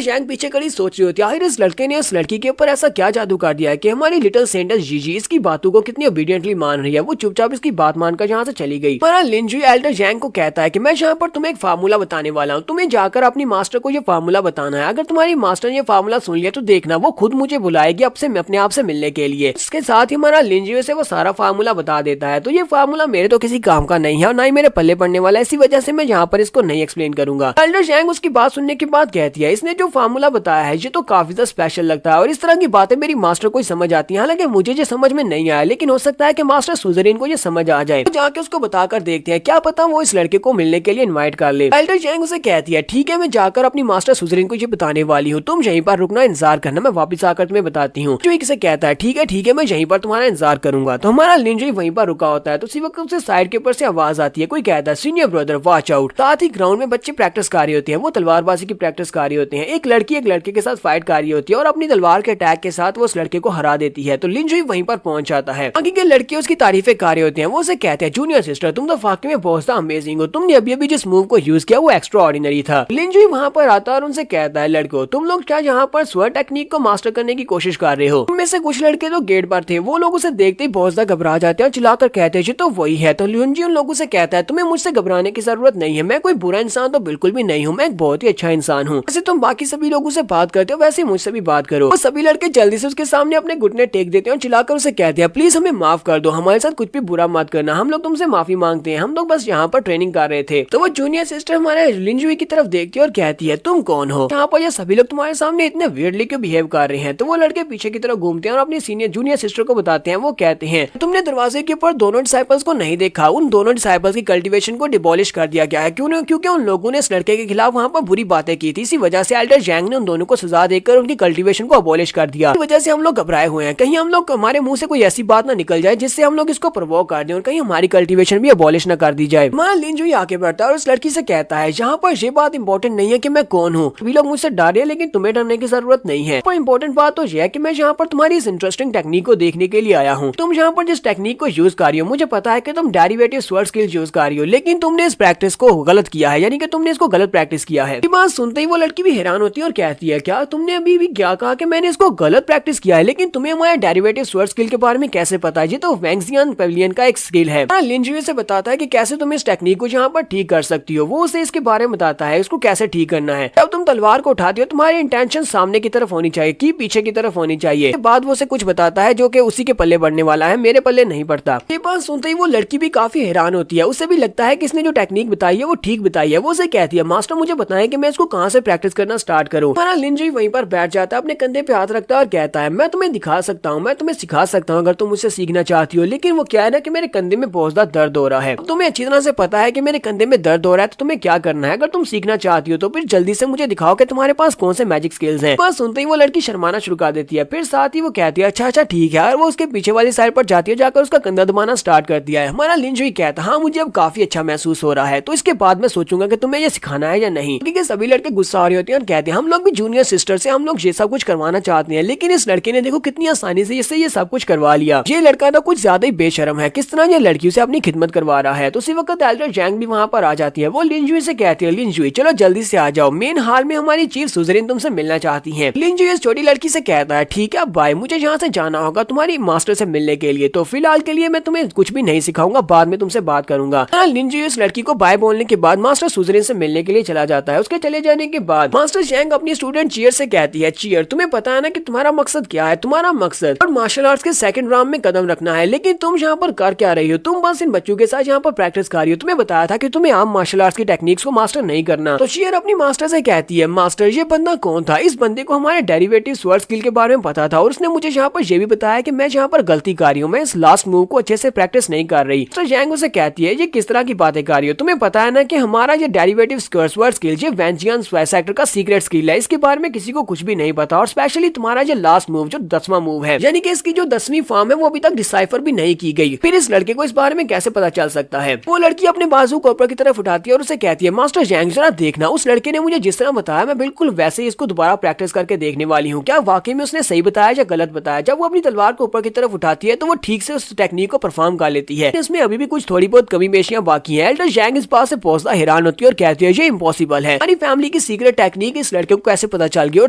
जैंग पीछे खड़ी सोच रही होती है, आखिर इस लड़के ने उस लड़की के ऊपर ऐसा क्या जादू कर दिया है कि हमारी लिटिल सेंटेंस जीजी इसकी बातों को कितनी ओबीडियंटली मान रही है। वो चुपचाप इसकी बात मानकर यहाँ से चली गई। पर लिंजुई एल्डर जैंग को कहता है कि मैं यहाँ पर तुम्हें एक फार्मूला बताने वाला हूँ, तुम्हें जाकर अपनी मास्टर को ये फार्मूला बताना है। अगर तुम्हारी मास्टर ने ये फार्मूला सुन लिया तो देखना वो खुद मुझे बुलाएगी अपने आप से मिलने के लिए। इसके साथ ही हमारा लिंजुई से वो सारा फार्मूला बता देता है। तो ये फार्मूला मेरे तो किसी काम का नहीं है और ना ही मेरे पल्ले पड़ने वाला है, इसी वजह से मैं यहाँ पर इसको नहीं एक्सप्लेन करूंगा। एल्डर जैंग उसकी बात सुनने के बाद कहती है, इसने जो फार्मूला बताया है ये तो काफी ज्यादा स्पेशल लगता है और इस तरह की बातें मेरी मास्टर को ही समझ आती है। हालांकि मुझे ये समझ में नहीं आया, लेकिन हो सकता है कि मास्टर सुजरीन को ये समझ आ जाए। तो जाके उसको बताकर देखते हैं, क्या पता वो इस लड़के को मिलने के लिए इन्वाइट कर ले। एल्डर जैंग उसे कहती है, ठीक है मैं जाकर अपनी मास्टर सुजरीन को ये बताने वाली हूँ, तुम यहीं पर रुकना, इंतजार करना, मैं वापस आकर तुम्हें बताती हूँ। जो इसे कहता है, ठीक है मैं यहीं पर तुम्हारा इंतजार करूंगा। तो हमारा लिंजुई वहीं पर रुका होता है। तो उसी वक्त उसे साइड के ऊपर से आवाज आती है, कोई कहता है, सीनियर ब्रदर वॉच आउट। साथ ही ग्राउंड में बच्चे प्रैक्टिस कर रहे होते हैं, वो तलवारबाजी की प्रैक्टिस कर रहे होते हैं। एक लड़की एक लड़के के साथ फाइट कर रही होती है और अपनी तलवार के अटैक के साथ वो उस लड़के को हरा देती है। तो लिंजुई वहीं पर पहुंच जाता है। बाकी के लड़के उसकी तारीफें कर रहे होते हैं। वो उसे कहते हैं, जूनियर सिस्टर तुम तो वाकई में बहुत ज्यादा अमेजिंग हो, तुमने अभी अभी जिस मूव को यूज किया वो एक्स्ट्रा ऑर्डिनरी था। लिंजुई वहाँ पर आता है और उनसे कहता है, लड़कों तुम लोग क्या यहाँ पर स्वर टेक्निक को मास्टर करने की कोशिश कर रहे हो? उनमें से कुछ लड़के तो गेट पर थे, वो लोग उसे देखते ही बहुत ज्यादा घबरा जाते हैं और चिल्लाकर कहते हैं, तो वही है। तो लिंजुई उन लोगों से कहता है, तुम्हें मुझसे घबराने की जरूरत नहीं है, मैं कोई बुरा इंसान तो बिल्कुल भी नहीं हूँ, मैं एक बहुत ही अच्छा इंसान हूँ। वैसे तुम बाकी सभी लोगों से बात करते हो वैसे मुझसे भी बात करो। सभी लड़के जल्दी से उसके सामने अपने घुटने टेक देते हैं और चिल्लाकर उसे कहते हैं, प्लीज हमें माफ कर दो, हमारे साथ कुछ भी बुरा मत करना, हम लोग तुमसे माफी मांगते हैं, हम लोग बस यहाँ पर ट्रेनिंग कर रहे थे। तो वो जूनियर सिस्टर हमारे लिंजुई की तरफ देखती है और कहती है, तुम कौन हो? यहाँ पर ये सभी लोग तुम्हारे सामने इतने वियर्डली क्यों बिहेव कर रहे हैं? तो वो लड़के पीछे की तरफ घूमते हैं और अपनी सीनियर जूनियर सिस्टर को बताते हैं। वो कहते हैं, तुमने दरवाजे के ऊपर दोनों डिसाइपल्स को नहीं देखा, उन दोनों डिसाइपल्स की कल्टीवेशन को डिबॉलिश कर दिया गया है। क्योंकि उन लोगों ने इस लड़के के खिलाफ वहाँ पर बुरी बातें की थी। थी। इसी वजह से एल्डर जैंग ने उन दोनों को सजा देकर उनकी कल्टीवेशन को अबॉलिश कर दिया। इस वजह से हम लोग घबराए हुए हैं, कहीं हम लोग हमारे मुंह से कोई ऐसी बात ना निकल जाए जिससे हम लोग इसको प्रोवोक कर दें और कहीं हमारी कल्टीवेशन भी अबॉलिश ना कर दी जाए। हमारा लिन जुई आगे बढ़ता है और उस लड़की से कहता है, यहाँ पर ये बात इंपॉर्टेंट नहीं है कि मैं कौन हूँ, सभी लोग मुझसे डर रहे हैं लेकिन तुम्हें डरने की जरूरत नहीं है। पर इंपॉर्टेंट बात तो यह है कि मैं यहाँ पर तुम्हारी इस इंटरेस्टिंग टेक्निक को देखने के लिए आया हूँ। तुम यहाँ पर जिस टेक्निक को यूज कर रही हो, मुझे पता है कि तुम डेरिवेटिव स्वर्ड स्किल यूज कर रही हो, लेकिन तुमने इस प्रैक्टिस को गलत किया है, यानी कि तुमने इसको गलत प्रैक्टिस किया है। ये बात सुनते ही वो लड़की भी हैरान होती है और कहती है, क्या तुमने अभी भी क्या कहा कि मैंने इसको गलत प्रैक्टिस किया है, लेकिन तुम्हें हमारे डेरिवेटिव स्वर्ड स्किल के बारे में कैसे पता है? ये तो वैंगजियन पेविलियन का एक स्किल है। लिन जुई से बताता है कि कैसे तुम इस टेक्निक को यहाँ पर ठीक कर सकती हो। वो उसे इसके बारे में बताता है इसको कैसे ठीक करना है। जब तुम तलवार को उठाती हो तुम्हारी इंटेंशन सामने की तरफ होनी चाहिए कि पीछे की तरफ होनी चाहिए। बाद वो उसे कुछ बताता है जो कि उसी के पल्ले बढ़ने वाला है, मेरे पल्ले नहीं पड़ता। ये बात सुनते ही वो लड़की भी काफी हैरान होती है। उसे भी लगता है कि इसने जो टेक्निक बताई है वो ठीक बताई है। वो उसे कहती है, मास्टर मुझे बताएं कि मैं इसको कहाँ से प्रैक्टिस करना स्टार्ट करूँ। हमारा लिन जुई वहीं पर बैठ जाता है, अपने कंधे पे हाथ रखता है और कहता है, मैं तुम्हें दिखा सकता हूँ, मैं तुम्हें सिखा सकता हूँ अगर तुम मुझसे सीखना चाहती हो, लेकिन वो क्या है ना कि मेरे कंधे में बहुत ज्यादा दर्द हो रहा है। तुम्हें अच्छी तरह से पता है कि मेरे कंधे में दर्द हो रहा है, तो तुम्हें क्या करना है? अगर तुम सीखना चाहती हो तो फिर जल्दी से मुझे दिखाओ कि तुम्हारे पास कौन से मैजिक स्किल्स हैं। बस सुनते ही वो लड़की शर्माना शुरू कर देती है। फिर साथ ही वो कहती है, अच्छा ठीक है, और वो उसके पीछे वाली साइड पर जाती है, जाकर उसका कंधा दबाना स्टार्ट कर दिया है। हमारा लिन जुई कहता है, हाँ मुझे अब काफी अच्छा महसूस हो रहा है, तो इसके बाद मैं सोचूंगा कि तुम्हें ये सिखाना है या नहीं। क्योंकि सभी लड़के गुस्सा आ रहे होते हैं और कहते हैं, हम लोग भी जूनियर सिस्टर से हम लोग ये सब कुछ करवाना चाहते हैं, लेकिन इस लड़के ने देखो कितनी आसानी से इससे ये सब कुछ करवा लिया। ये लड़का तो कुछ ज्यादा ही बेशर्म है, किस तरह ये लड़कियों से अपनी खिदमत करवा रहा है। तो उसी वक्त एल्डर जैंग भी वहाँ पर आ जाती है। वो लिन जुई से कहती है, लिन जुई चलो जल्दी से आ जाओ, मेन हाल में हमारी चीफ सुजरीन तुमसे मिलना चाहती है। लिन जुई इस छोटी लड़की से कहता है, ठीक है बाय, मुझे यहाँ से जाना होगा तुम्हारी मास्टर से मिलने के लिए, तो फिलहाल के लिए मैं तुम्हें कुछ भी नहीं सिखाऊंगा, बाद में तुमसे बात करूंगा। लिन जुई इस लड़की को बाय बोलने के बाद मास्टर सुजरीन से मिलने के लिए चला जाता है। उसके चले जाने के बाद मास्टर जैंग अपनी स्टूडेंट चियर से कहती है, चियर तुम्हें पता है ना कि तुम्हारा मकसद क्या है? तुम्हारा मकसद और मार्शल आर्ट्स के सेकंड राउंड में कदम रखना है, लेकिन तुम यहाँ पर कर क्या रही हो? तुम बस इन बच्चों के साथ यहाँ पर प्रैक्टिस कर रही हो। तुम्हें बताया था कि तुम्हें आम मार्शल आर्ट्स की टेक्निक्स को मास्टर नहीं करना। तो चियर अपनी मास्टर से कहती है, मास्टर ये बंदा कौन था? इस बंदे को हमारे डेरिवेटिव स्वर्ड स्किल के बारे में पता था और उसने मुझे यहाँ पर ये भी बताया कि मैं यहाँ पर गलती कर रही हूँ, मैं इस लास्ट मूव को अच्छे से प्रैक्टिस नहीं कर रही। तो जैंग उसे कहती है, ये किस तरह की बातें कर रही हो? तुम्हें पता है ना कि हमारा ये डेरिवेटिव स्वर्ड स्किल ये वैंजियन सेक्टर का सीक्रेट स्किल है, इसके बारे में किसी को कुछ भी नहीं पता। और स्पेशली तुम्हारा ये लास्ट मूव जो 10वां मूव है, यानी कि इसकी जो 10वीं फॉर्म है वो अभी तक डिसाइफर भी नहीं की गई। फिर इस लड़के को इस बारे में कैसे पता चल सकता है? वो लड़की अपने बाजू को ऊपर की तरफ उठाती है और उसे कहती है, मास्टर जैंग जरा देखना, उस लड़के ने मुझे जिस तरह बताया मैं बिल्कुल वैसे ही इसको दोबारा प्रैक्टिस करके देखने वाली हूँ। क्या वाकई में उसने सही बताया या गलत बताया? जब वो अपनी तलवार को ऊपर की तरफ उठाती है तो वो ठीक से उस टेक्निक को परफॉर्म कर लेती है। इसमें अभी भी कुछ थोड़ी बहुत कमी पेशियां बाकी है। एल्डर जैंग इस बात से पहुंचता हैरान होती है और कहती है, ये इम्पॉसिबल है, हमारी फैमिली की सीक्रेट टेक्निक इस लड़के को कैसे पता चल गई? और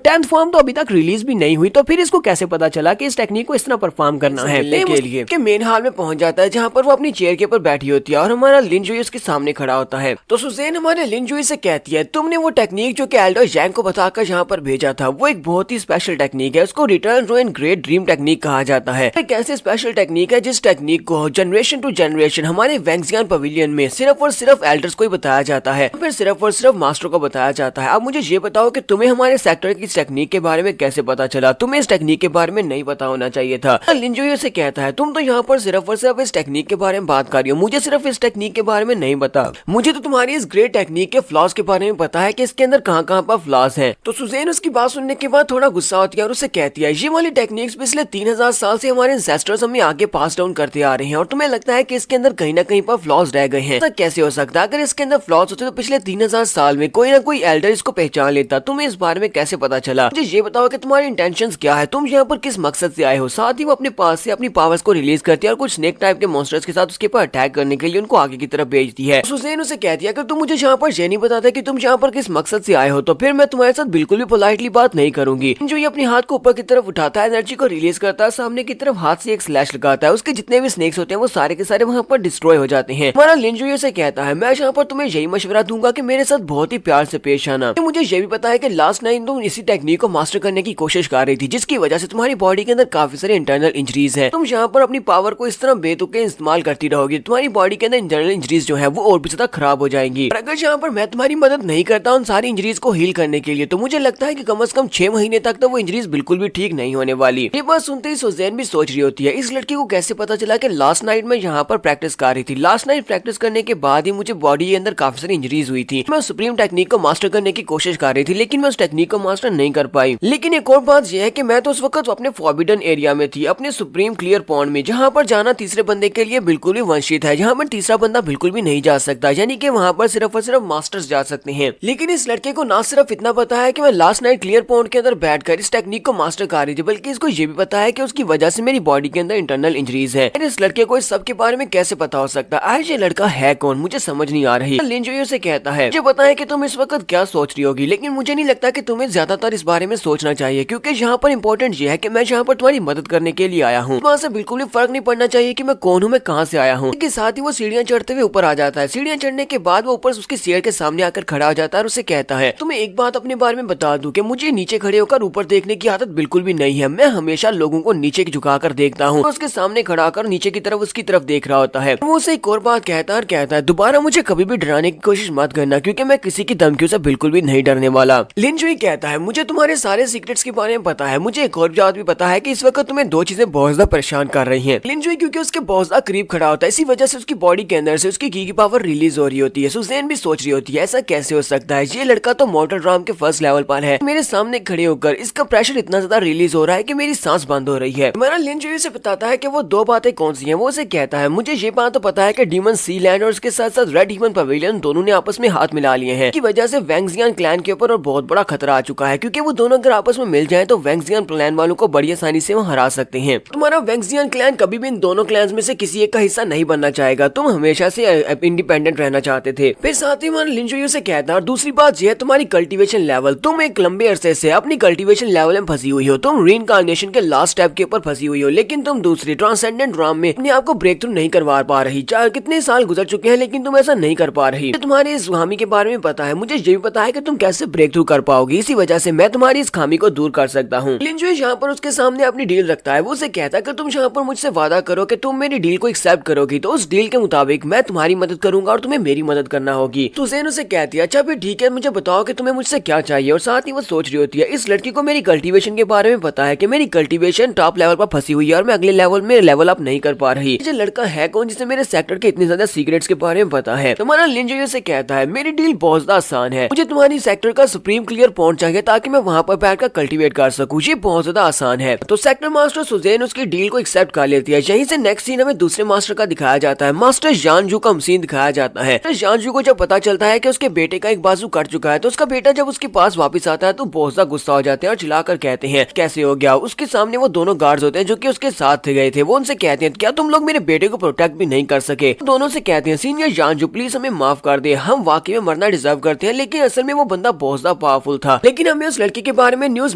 10th फॉर्म तो अभी तक रिलीज भी नहीं हुई, तो फिर इसको कैसे पता चला कि इस टेक्निक को इस तरह परफॉर्म करना है? के लिए के मेन हाल में पहुंच जाता है, जहाँ पर वो अपनी चेयर के ऊपर बैठी होती है और हमारा लिन जुई उसके सामने खड़ा होता है। तो सुजैन हमारे लिन जुई से कहती है, तुमने वो टेक्निक जो कि एल्डर जैंग को बताकर यहाँ पर भेजा था वो एक बहुत ही स्पेशल टेक्निक है, उसको return to an great dream technique कहा जाता है। एक ऐसी स्पेशल टेक्निक है जिस टेक्निक को जनरेशन टू जनरेशन हमारे वैंगजियन पवेलियन में सिर्फ और सिर्फ एल्डर्स को ही बताया जाता है, फिर सिर्फ और सिर्फ मास्टर को बताया जाता है। अब मुझे ये बताओ कि तुम्हें हमारे सेक्टर की इस टेक्निक के बारे में कैसे पता चला? तुम्हें इस टेक्निक के बारे में नहीं पता होना चाहिए था। लिन जुई से कहता है, तुम तो यहाँ पर सिर्फ और सिर्फ इस टेक्निक के बारे में बात कर रही हो, मुझे सिर्फ इस टेक्निक के बारे में नहीं पता। मुझे तो तुम्हारी इस ग्रेट टेक्निक के फ्लॉज के बारे में पता है कि इसके अंदर कहाँ कहाँ पर फ्लॉज हैं। तो सुजैन उसकी बात सुनने के बाद थोड़ा गुस्सा होती है और उसे कहती है, ये वाली टेक्निक्स पिछले 3000 साल से हमारे एंसेस्टर्स हमें आगे पास डाउन करते आ रहे हैं और तुम्हें लगता है कि इसके अंदर कहीं ना कहीं पर फ्लॉज रह गए हैं? ऐसा कैसे हो सकता है? अगर इसके अंदर फ्लॉज होते तो पिछले 3000 साल में कोई ना कोई एल्डर इसको पहचान लेता। तुम्हें इस बारे में कैसे पता चला? मुझे ये बताओ कि तुम्हारी इंटेंशंस क्या है, तुम यहाँ पर किस मकसद से आए हो? साथ ही वो अपने पास से अपनी पावर्स को रिलीज करती है और कुछ स्नेक टाइप के मॉन्स्टर्स के साथ उसके ऊपर अटैक करने के लिए उनको आगे की तरफ भेजती है। सुजैन उसे कहती है, अगर तुम मुझे यहाँ पर ये नहीं बताता कि तुम यहाँ पर किस मकसद से आए हो तो फिर मैं तुम्हारे साथ बिल्कुल भी पोलाइटली बात नहीं करूंगी। जो ये अपने हाथ को ऊपर की तरफ उठाता है, एनर्जी को रिलीज करता है, सामने की तरफ हाथ से एक स्लैश लगाता है, उसके जितने भी स्नेक्स होते हैं वो सारे के सारे वहाँ पर डिस्ट्रॉय हो जाते हैं। हमारा लिन जुई से कहता है, मैं यहाँ पर तुम्हें यही मशवरा दूंगा कि मेरे साथ बहुत ही प्यार से पेश आना। मुझे ये भी पता है कि लास्ट नाइट तुम इसी टेक्निक को मास्टर करने की कोशिश कर रही थी, जिसकी वजह से तुम्हारी बॉडी के अंदर काफी सारे इंटरनल इंजरीज हैं। तुम यहाँ पर अपनी पावर को इस तरह बेतुके इस्तेमाल करती रहोगी, तुम्हारी बॉडी के अंदर इंटरनल इंजरीज जो है वो और भी ज्यादा खराब हो जाएंगी। और अगर यहाँ पर मैं तुम्हारी मदद नहीं करता उन सारी इंजरीज को हील करने के लिए, तो मुझे लगता है कि कम से कम 6 महीने तक तो वो इंजरीज बिल्कुल भी ठीक नहीं होने वाली। ये बात सुनते ही सुजैन भी सोच रही होती है, इस लड़की को कैसे पता चला कि लास्ट नाइट में यहाँ पर प्रैक्टिस कर रही थी? लास्ट नाइट प्रैक्टिस करने के बाद ही मुझे बॉडी के अंदर काफी सारी इंजरीज हुई थी। मैं सुप्रीम टेक्निक को मास्टर करने करने की कोशिश कर रही थी, लेकिन मैं उस टेक्निक को मास्टर नहीं कर पाई। लेकिन एक और बात यह है कि मैं तो उस वक्त अपने फॉरबिडन एरिया में थी, अपने सुप्रीम क्लियर पॉन्ड में, जहाँ पर जाना तीसरे बंदे के लिए बिल्कुल भी वंचित है, जहाँ पर तीसरा बंदा बिल्कुल भी नहीं जा सकता, यानी कि वहाँ पर सिर्फ और सिर्फ मास्टर्स जा सकते हैं। लेकिन इस लड़के को ना सिर्फ इतना पता है कि मैं लास्ट नाइट क्लियर पॉन्ड के अंदर बैठकर इस टेक्निक को मास्टर कर रही थी, बल्कि इसको ये भी पता है कि उसकी वजह से मेरी बॉडी के अंदर इंटरनल इंजरीज है। इस लड़के को इस सब के बारे में कैसे पता हो सकता है? आज ये लड़का है कौन, मुझे समझ नहीं आ रही। लिन जोई से कहता है मुझे पता है कि तुम इस वक्त क्या सोच रही होगी, लेकिन मुझे नहीं लगता कि तुम्हें ज्यादातर इस बारे में सोचना चाहिए, क्योंकि यहाँ पर इंपॉर्टेंट ये है कि मैं यहाँ पर तुम्हारी मदद करने के लिए आया हूँ। वहाँ से बिल्कुल भी फर्क नहीं पड़ना चाहिए कि मैं कौन हूँ, मैं कहाँ से आया हूँ। इसके साथ ही वो सीढ़ियाँ चढ़ते हुए ऊपर आ जाता है। सीढ़ियाँ चढ़ने के बाद वो ऊपर उसके शेर के सामने आकर खड़ा हो जाता है और उसे कहता है तुम्हें एक बात अपने बारे में बता दूं कि मुझे नीचे खड़े होकर ऊपर देखने की आदत बिल्कुल भी नहीं है। मैं हमेशा लोगों को नीचे झुकाकर देखता हूँ। उसके सामने खड़ा कर नीचे की तरफ उसकी तरफ देख रहा होता है। वो उसे एक और बात कहता है दोबारा मुझे कभी भी डराने की कोशिश मत करना, क्योंकि मैं किसी की धमकियों से बिल्कुल भी नहीं डरने वाला। लिन जोई कहता है मुझे तुम्हारे सारे सीक्रेट्स के बारे में पता है, मुझे एक और बात भी पता है कि इस वक्त तुम्हें दो चीजें बहुत ज्यादा परेशान कर रही हैं। लिन जोई क्योंकि उसके बहुत ज्यादा करीब खड़ा होता है, इसी वजह से उसकी बॉडी के अंदर से उसकी की पावर रिलीज हो रही होती है। सुजैन भी सोच रही होती है ऐसा कैसे हो सकता है, ये लड़का तो मॉर्टल ड्राम के फर्स्ट लेवल पर है, मेरे सामने खड़े होकर इसका प्रेशर इतना ज्यादा रिलीज हो रहा है कि मेरी सांस बंद हो रही है। हमारा लिन जोई से बताता है कि वो दो बातें कौन सी हैं। वो उसे कहता है मुझे ये बात तो पता है कि डीमन सी लैंड और उसके साथ साथ रेड डीमन पवेलियन दोनों ने आपस में हाथ मिला लिए हैं, की वजह से वैंगजियान क्लैन के ऊपर और बहुत बड़ा खतरा आ चुका है, क्योंकि वो दोनों अगर आपस में मिल जाएं तो वैंगजियान क्लैन वालों को बड़ी आसानी से वो हरा सकते हैं। तुम्हारा वैंगजियान क्लैन कभी भी इन दोनों क्लैंस में से किसी एक का हिस्सा नहीं बनना चाहेगा, तुम हमेशा से इंडिपेंडेंट रहना चाहते थे। फिर साथ ही हमारा लिन जोई से कहता है और दूसरी बात यह है तुम्हारी कल्टीवेशन लेवल, तुम एक लंबे अरसे से अपनी कल्टीवेशन लेवल में फंसी हुई हो, तुम रीइंकार्नेशन के लास्ट स्टेप के ऊपर फंसी हुई हो, लेकिन तुम दूसरी ट्रांसेंडेंट ड्राम में अपने आप को ब्रेक थ्रू नहीं करवा पा रही। कितने साल गुजर चुके हैं लेकिन तुम ऐसा नहीं कर पा रही। तुम्हारी इस खामी के बारे में पता है, मुझे ये भी पता है कि तुम कैसे ब्रेक थ्रू कर पाओगी, इसी वजह से मैं तुम्हारी इस खामी को दूर कर सकता हूँ। लिन जोई यहाँ पर उसके सामने अपनी डील रखता है। वो उसे कहता है कि तुम यहाँ पर मुझसे वादा करो कि तुम मेरी डील को एक्सेप्ट करोगी, तो उस डील के मुताबिक मैं तुम्हारी मदद करूंगा और तुम्हें मेरी मदद करना होगी। तो सुजैन उसे कहती है अच्छा फिर ठीक है, मुझे बताओ कि तुम्हें मुझसे क्या चाहिए। और साथ ही वो सोच रही होती है इस लड़की को मेरी कल्टीवेशन के बारे में पता है कि मेरी कल्टीवेशन टॉप लेवल पर फंसी हुई है और मैं अगले लेवल में लेवल अप नहीं कर पा रही। ये लड़का है कौन जिसे मेरे सेक्टर के इतने ज्यादा सीक्रेट्स के बारे में पता है? तुम्हारा लिन जोई से कहता है मेरी डील बहुत ज्यादा आसान है, मुझे तुम्हारी सेक्टर का सुप्रीम क्लियर पॉइंट चाहिए ताकि मैं वहाँ पर बैठकर कल्टीवेट कर सकूँ, ये बहुत ज्यादा आसान है। तो सेक्टर मास्टर सुजैन उसकी डील को एक्सेप्ट कर लेती है। यहीं से नेक्स्ट सीन हमें दूसरे मास्टर का दिखाया जाता है। मास्टर जानजू का सीन दिखाया जाता है। जानजू को जब पता चलता है कि उसके बेटे का एक बाजू कट चुका है, तो उसका बेटा जब उसके पास वापस आता है तो बहुत ज्यादा गुस्सा हो जाते हैं और चिल्लाकर कहते हैं कैसे हो गया। उसके सामने वो दोनों गार्ड्स होते हैं जो कि उसके साथ गए थे। वो उनसे कहते हैं क्या तुम लोग मेरे बेटे को प्रोटेक्ट भी नहीं कर सके? दोनों से कहते हैं सीनियर जानजू प्लीज हमें माफ कर दे, हम वाकई में मरना डिजर्व करते हैं, लेकिन असल में वो बंदा बहुत ज्यादा पावरफुल था। लेकिन हमें उस लड़की के बारे में न्यूज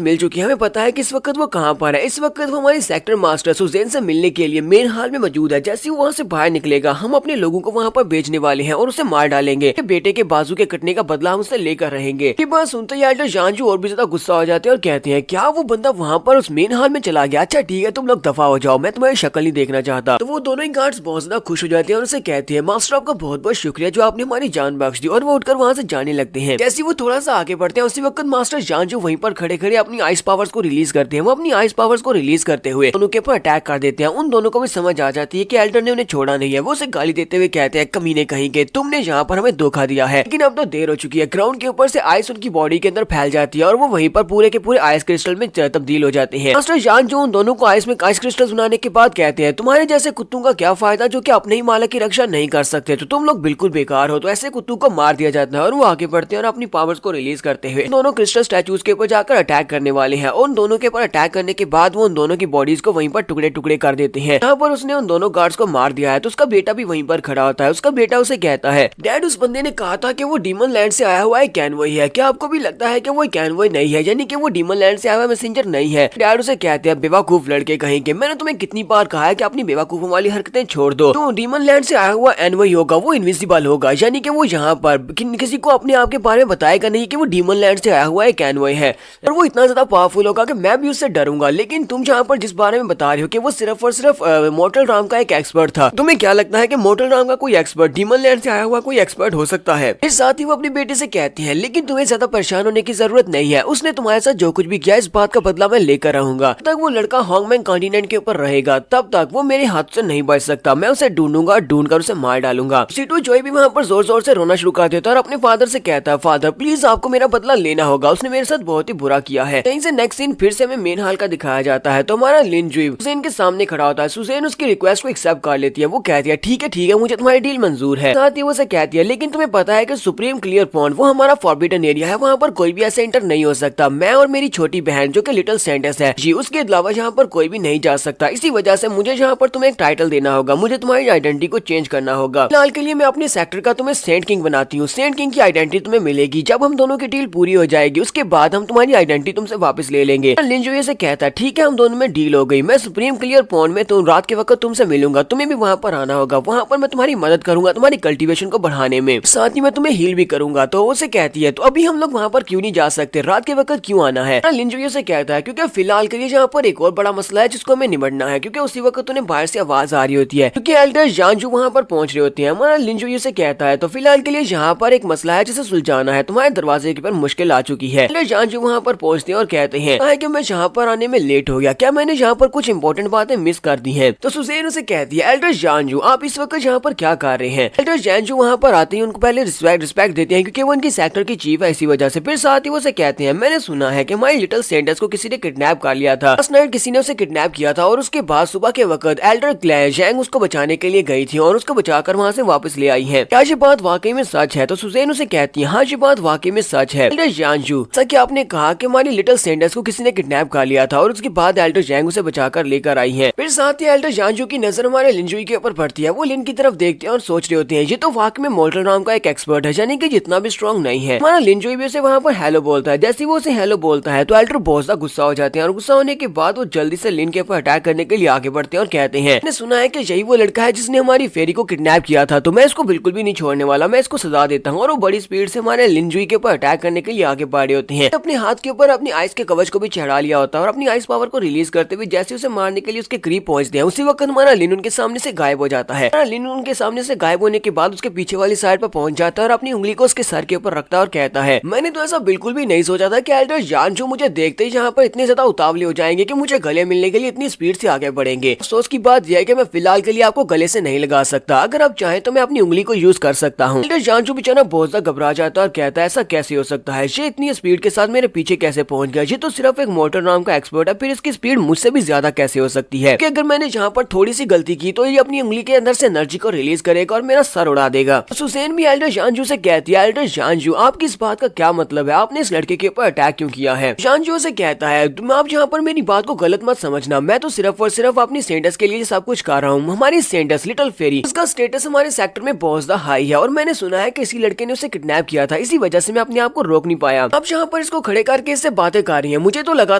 मिल चुकी है, हमें पता है कि इस वक्त वो कहाँ पर है। इस वक्त वो हमारी सेक्टर मास्टर सुजैन से मिलने के लिए मेन हॉल में मौजूद है। जैसे वो वहाँ से बाहर निकलेगा हम अपने लोगों को वहाँ पर भेजने वाले हैं और उसे मार डालेंगे। बेटे के बाजू के कटने का बदला हम उसे लेकर रहेंगे। ये बात सुनते ही जानजू और भी ज्यादा गुस्सा हो जाते हैं और कहते हैं क्या वो बंदा वहाँ पर उस मेन हॉल में चला गया? अच्छा ठीक है तुम लोग दफा हो जाओ, मैं तुम्हारी शक्ल नहीं देखना चाहता। तो वो दोनों ही गार्ड्स बहुत ज्यादा खुश हो जाते हैं और उसे कहते हैं मास्टर आपका बहुत बहुत शुक्रिया जो आपने हमारी जान बख्श दी, और वो उठकर वहाँ से जाने लगते हैं। जैसे वो थोड़ा सा आगे बढ़ते हैं उसी वक्त मास्टर जानजू वहीं पर खड़े खड़े अपनी आइस पावर्स को रिलीज करते हैं। वो अपनी आइस पावर्स को रिलीज करते हुए दोनों के ऊपर अटैक कर देते हैं। उन दोनों को भी समझ आ जाती है कि एल्डर ने उन्हें छोड़ा नहीं है। वो उसे गाली देते हुए कहते हैं कमीने कहीं के, तुमने यहाँ पर हमें धोखा दिया है, लेकिन अब तो देर हो चुकी है। ग्राउंड के ऊपर से आइस उनकी बॉडी के अंदर फैल जाती है और वो वहीं पर पूरे के पूरे आइस क्रिस्टल में तब्दील हो जाते हैं। मास्टर जानजू उन दोनों को आइस क्रिस्टल बनाने के बाद कहते हैं तुम्हारे जैसे कुत्तों का क्या फायदा जो कि अपने ही मालिक की रक्षा नहीं कर सकते, तो तुम लोग बिल्कुल बेकार हो। तो ऐसे कुत्तों को मार दिया जाता है और वो आगे बढ़ते हैं और अपनी पावर्स को रिलीज करते हुए दोनों क्रिस्टल स्टैचूज के ऊपर जाकर अटैक करने वाले हैं। उन दोनों के ऊपर अटैक करने के बाद वो उन दोनों की बॉडीज को वहीं पर टुकड़े टुकड़े कर देते हैं। यहाँ पर उसने उन दोनों गार्ड्स को मार दिया है तो उसका बेटा भी वहीं पर खड़ा होता है। उसका बेटा उसे कहता है डैड उस बंदे ने कहा था कि वो डीमन लैंड से आया हुआ है कैनवॉय है, क्या आपको भी लगता है कि वो कैनवॉय नहीं है, यानी कि वो डीमन लैंड से आया हुआ मैसेंजर नहीं है? डैड उसे कहते हैं बेवकूफ लड़के कहीं के, मैंने तुम्हें कितनी बार कहा है कि अपनी बेवकूफों वाली हरकतें छोड़ दो। तो डीमन लैंड से आया हुआ एनवॉय होगा, वो इनविजिबल होगा, यानी कि वो यहाँ पर किसी को अपने आप के बारे में बताएगा नहीं कि वो डीमन लैंड से आया हुआ एक कैनवॉय है, और वो इतना ज्यादा पावरफुल होगा कि मैं भी उससे डरूंगा। लेकिन तुम जहाँ पर जिस बारे में बता रहे हो कि वो सिर्फ और सिर्फ मॉर्टल ड्राम का एक एक्सपर्ट था, तुम्हें क्या लगता है कि मॉर्टल ड्राम का कोई एक्सपर्ट डीमन लैंड से आया हुआ कोई एक्सपर्ट हो सकता है? फिर साथ ही वो अपने बेटे से कहती है लेकिन तुम्हें ज्यादा परेशान होने की जरूरत नहीं है, उसने तुम्हारे साथ जो कुछ भी किया इस बात का बदला मैं लेकर रहूंगा। तब तक वो लड़का हॉन्गमैंग कॉन्टिनेंट के ऊपर रहेगा, तब तक वो मेरे हाथ से नहीं बच सकता। मैं उसे ढूंढूंगा, ढूंढकर उसे मार डालूंगा। सीटू जोई भी वहाँ पर जोर जोर से रोना शुरू कर देता है और अपने फादर से कहता है था, प्लीज आपको मेरा बदला लेना होगा, उसने मेरे साथ बहुत ही बुरा किया है। कहीं से नेक्स्ट सीन फिर से हमें मेन हाल का दिखाया जाता है। तो हमारा लिन जुई सुजैन के सामने खड़ा होता है। सुजैन उसकी रिक्वेस्ट को एक्सेप्ट कर लेती है। वो कहती है ठीक है मुझे तुम्हारी डील मंजूर है। साथ ही वो उसे कहती है लेकिन तुम्हें पता है कि सुप्रीम क्लियर पॉइंट वो हमारा फॉरबिडन एरिया है, वहाँ पर कोई भी ऐसे एंटर नहीं हो सकता। मैं और मेरी छोटी बहन जो कि लिटिल सेंटेंस है जी, उसके अलावा यहाँ पर कोई भी नहीं जा सकता। इसी वजह से मुझे यहाँ पर तुम्हें एक टाइटल देना होगा, मुझे तुम्हारी आइडेंटिटी को चेंज करना होगा। फिलहाल के लिए मैं अपने सेक्टर का तुम्हें सेंट किंग बनाती हूँ। सेंट किंग की आइडेंटिटी तुम्हें मिलेगी जब हम दोनों की डील पूरी हो जाएगी, उसके बाद हम तुम्हारी आइडेंटिटी तुमसे वापस ले लेंगे। लिन जुई से कहता है ठीक है हम दोनों में डील हो गई, मैं सुप्रीम क्लियर पॉइंट में तुम रात के वक्त तुमसे मिलूंगा, तुम्हें भी वहाँ पर आना होगा, वहाँ पर मैं तुम्हारी मदद करूंगा तुम्हारी कल्टीवेशन को बढ़ाने में, साथ ही मैं तुम्हें हील भी करूंगा। तो उसे कहती है तो अभी हम लोग वहाँ पर क्यों नहीं जा सकते, रात के वक्त क्यों आना है। लिन जुई से कहता है क्योंकि फिलहाल के लिए यहाँ पर एक और बड़ा मसला है जिसको हमें निपटना है, क्योंकि उसी वक्त उन्हें बाहर से आवाज आ रही होती है क्योंकि एल्डर जानजू वहाँ पर पहुंच रहे होते हैं। हमारा लिन जुई से कहता है तो फिलहाल के लिए यहाँ पर एक मसला है जिसे सुलझाना है, तुम्हारे दरवाजे के पर मुश्किल आ चुकी है। एल्डर जानजू वहाँ पर पहुंचते हैं और कहते हैं कि मैं यहाँ पर आने में लेट हो गया, क्या मैंने यहाँ पर कुछ इंपॉर्टेंट बातें मिस कर दी हैं। तो सुजैन उसे कहती है एल्डर जानजू आप इस वक्त यहाँ पर क्या कर रहे हैं। एल्डर जानजू वहाँ पर आते हैं, उनको पहले रिस्पेक्ट देते हैं क्योंकि वो उनकी सेक्टर की चीफ है, इसी वजह से। फिर साथ ही वो से कहते हैं मैंने सुना है कि हमारी लिटिल सेंटेंस को किसी ने किडनैप कर लिया था, लास्ट नाइट किसी ने उसे किडनैप किया था और उसके बाद सुबह के वक्त एल्डर क्लैंग उसको बचाने के लिए गई थी और उसको बचाकर वहाँ से वापस ले आई है। क्या ये बात वाकई में सच है। तो सुजैन उसे कहती है हाँ ये बात वाकई में सच है। एल्डर जानजू जैसा कि आपने कहा कि हमारी लिटिल सेंटेंस को किसी ने किडनैप कर लिया था और उसके बाद एल्डर जैंग उसे बचाकर लेकर आई है। फिर साथ ही एल्डर जानजू की नजर हमारे लिन जुई के ऊपर पड़ती है। वो लिन की तरफ देखते हैं और सोच रहे होते हैं ये तो वाकई में मोर्टल नाम का एक एक्सपर्ट है, यानी कि जितना भी स्ट्रॉन्ग नहीं है। हमारा लिन जुई भी उसे वहाँ पर हेलो बोलता है। जैसे वो उसे हेलो बोलता है तो एल्डर बहुत ज्यादा गुस्सा हो जाते हैं और गुस्सा होने के बाद वो जल्दी से लिन के ऊपर अटैक करने के लिए आगे बढ़ते हैं और कहते हैं मैंने सुना है कि यही वो लड़का है जिसने हमारी फेरी को किडनैप किया था, तो मैं इसको बिल्कुल भी नहीं छोड़ने वाला, मैं इसको सजा देता हूँ। और वो बड़ी स्पीड से हमारे लिन जुई के ऊपर अटैक करने के लिए आगे बढ़ रहे होते हैं। अपने हाथ के ऊपर अपनी आइस के कवच को भी चढ़ा लिया होता है और अपनी आइस पावर को रिलीज करते हुए जैसे उसे मारने के लिए उसके करीब पहुंचते हैं, उसी वक्त हमारा लिन उनके सामने से गायब हो जाता है। लिन उनके सामने से गायब होने के बाद उसके पीछे वाली साइड पर पहुंच जाता है और अपनी उंगली को उसके सर के ऊपर रखता है और कहता है मैंने तो ऐसा बिल्कुल भी नहीं सोचा था कि एल्डर जानजू मुझे देखते ही यहाँ पर इतने ज्यादा उतावले हो जाएंगे कि मुझे गले मिलने के लिए इतनी स्पीड से आगे बढ़ेंगे। अफसोस की बात यह है कि मैं फिलहाल के लिए आपको गले से नहीं लगा सकता, अगर आप चाहें तो मैं अपनी उंगली को यूज कर सकता हूँ। एल्डर जानजू बेचारा बहुत ज्यादा घबरा जाता है और कहता है ऐसा कैसे हो सकता है, ये इतनी स्पीड के साथ मेरे पीछे कैसे पहुंच गया, ये तो सिर्फ एक मोटर नाम का एक्सपर्ट है, फिर इसकी स्पीड मुझसे भी ज्यादा कैसे हो सकती है कि अगर मैंने यहाँ पर थोड़ी सी गलती की तो ये अपनी उंगली के अंदर से एनर्जी को रिलीज करेगा और मेरा सर उड़ा देगा। सुजैन भी एल्डर जानजू से कहती है एल्डर जानजू आपकी इस बात का क्या मतलब है, आपने इस लड़के के ऊपर अटैक क्यों किया है। जानजू से कहता है तुम आप यहाँ पर मेरी बात को गलत मत समझना, मैं तो सिर्फ और सिर्फ अपनी सेंटेंस के लिए सब कुछ कर रहा हूँ। हमारी सेंटेंस लिटिल फेरी उसका स्टेटस हमारे सेक्टर में बहुत ज्यादा हाई है और मैंने सुना है कि इसी लड़के ने उसे किडनैप किया था, इसी वजह से मैं अपने आप को रोक नहीं पाया। अब यहाँ पर इसको खड़े करके इससे बातें कर रही है। मुझे तो लगा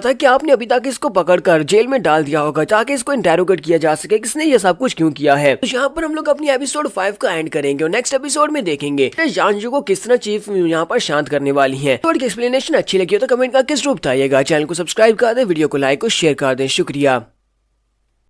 था कि आपने अभी तक इसको पकड़कर जेल में डाल दिया होगा ताकि इसको इंटेरोगेट किया जा सके किसने ये सब कुछ क्यों किया है। तो यहाँ पर हम लोग अपनी एपिसोड 5 का एंड करेंगे और नेक्स्ट एपिसोड में देखेंगे जानजू को किस तरह चीफ यहाँ पर शांत करने वाली है। तो एक्सप्लेनेशन अच्छी लगी हो तो कमेंट करके जरूर बताइएगा। चैनल को सब्सक्राइब कर दे, वीडियो को लाइक और शेयर कर दे। शुक्रिया।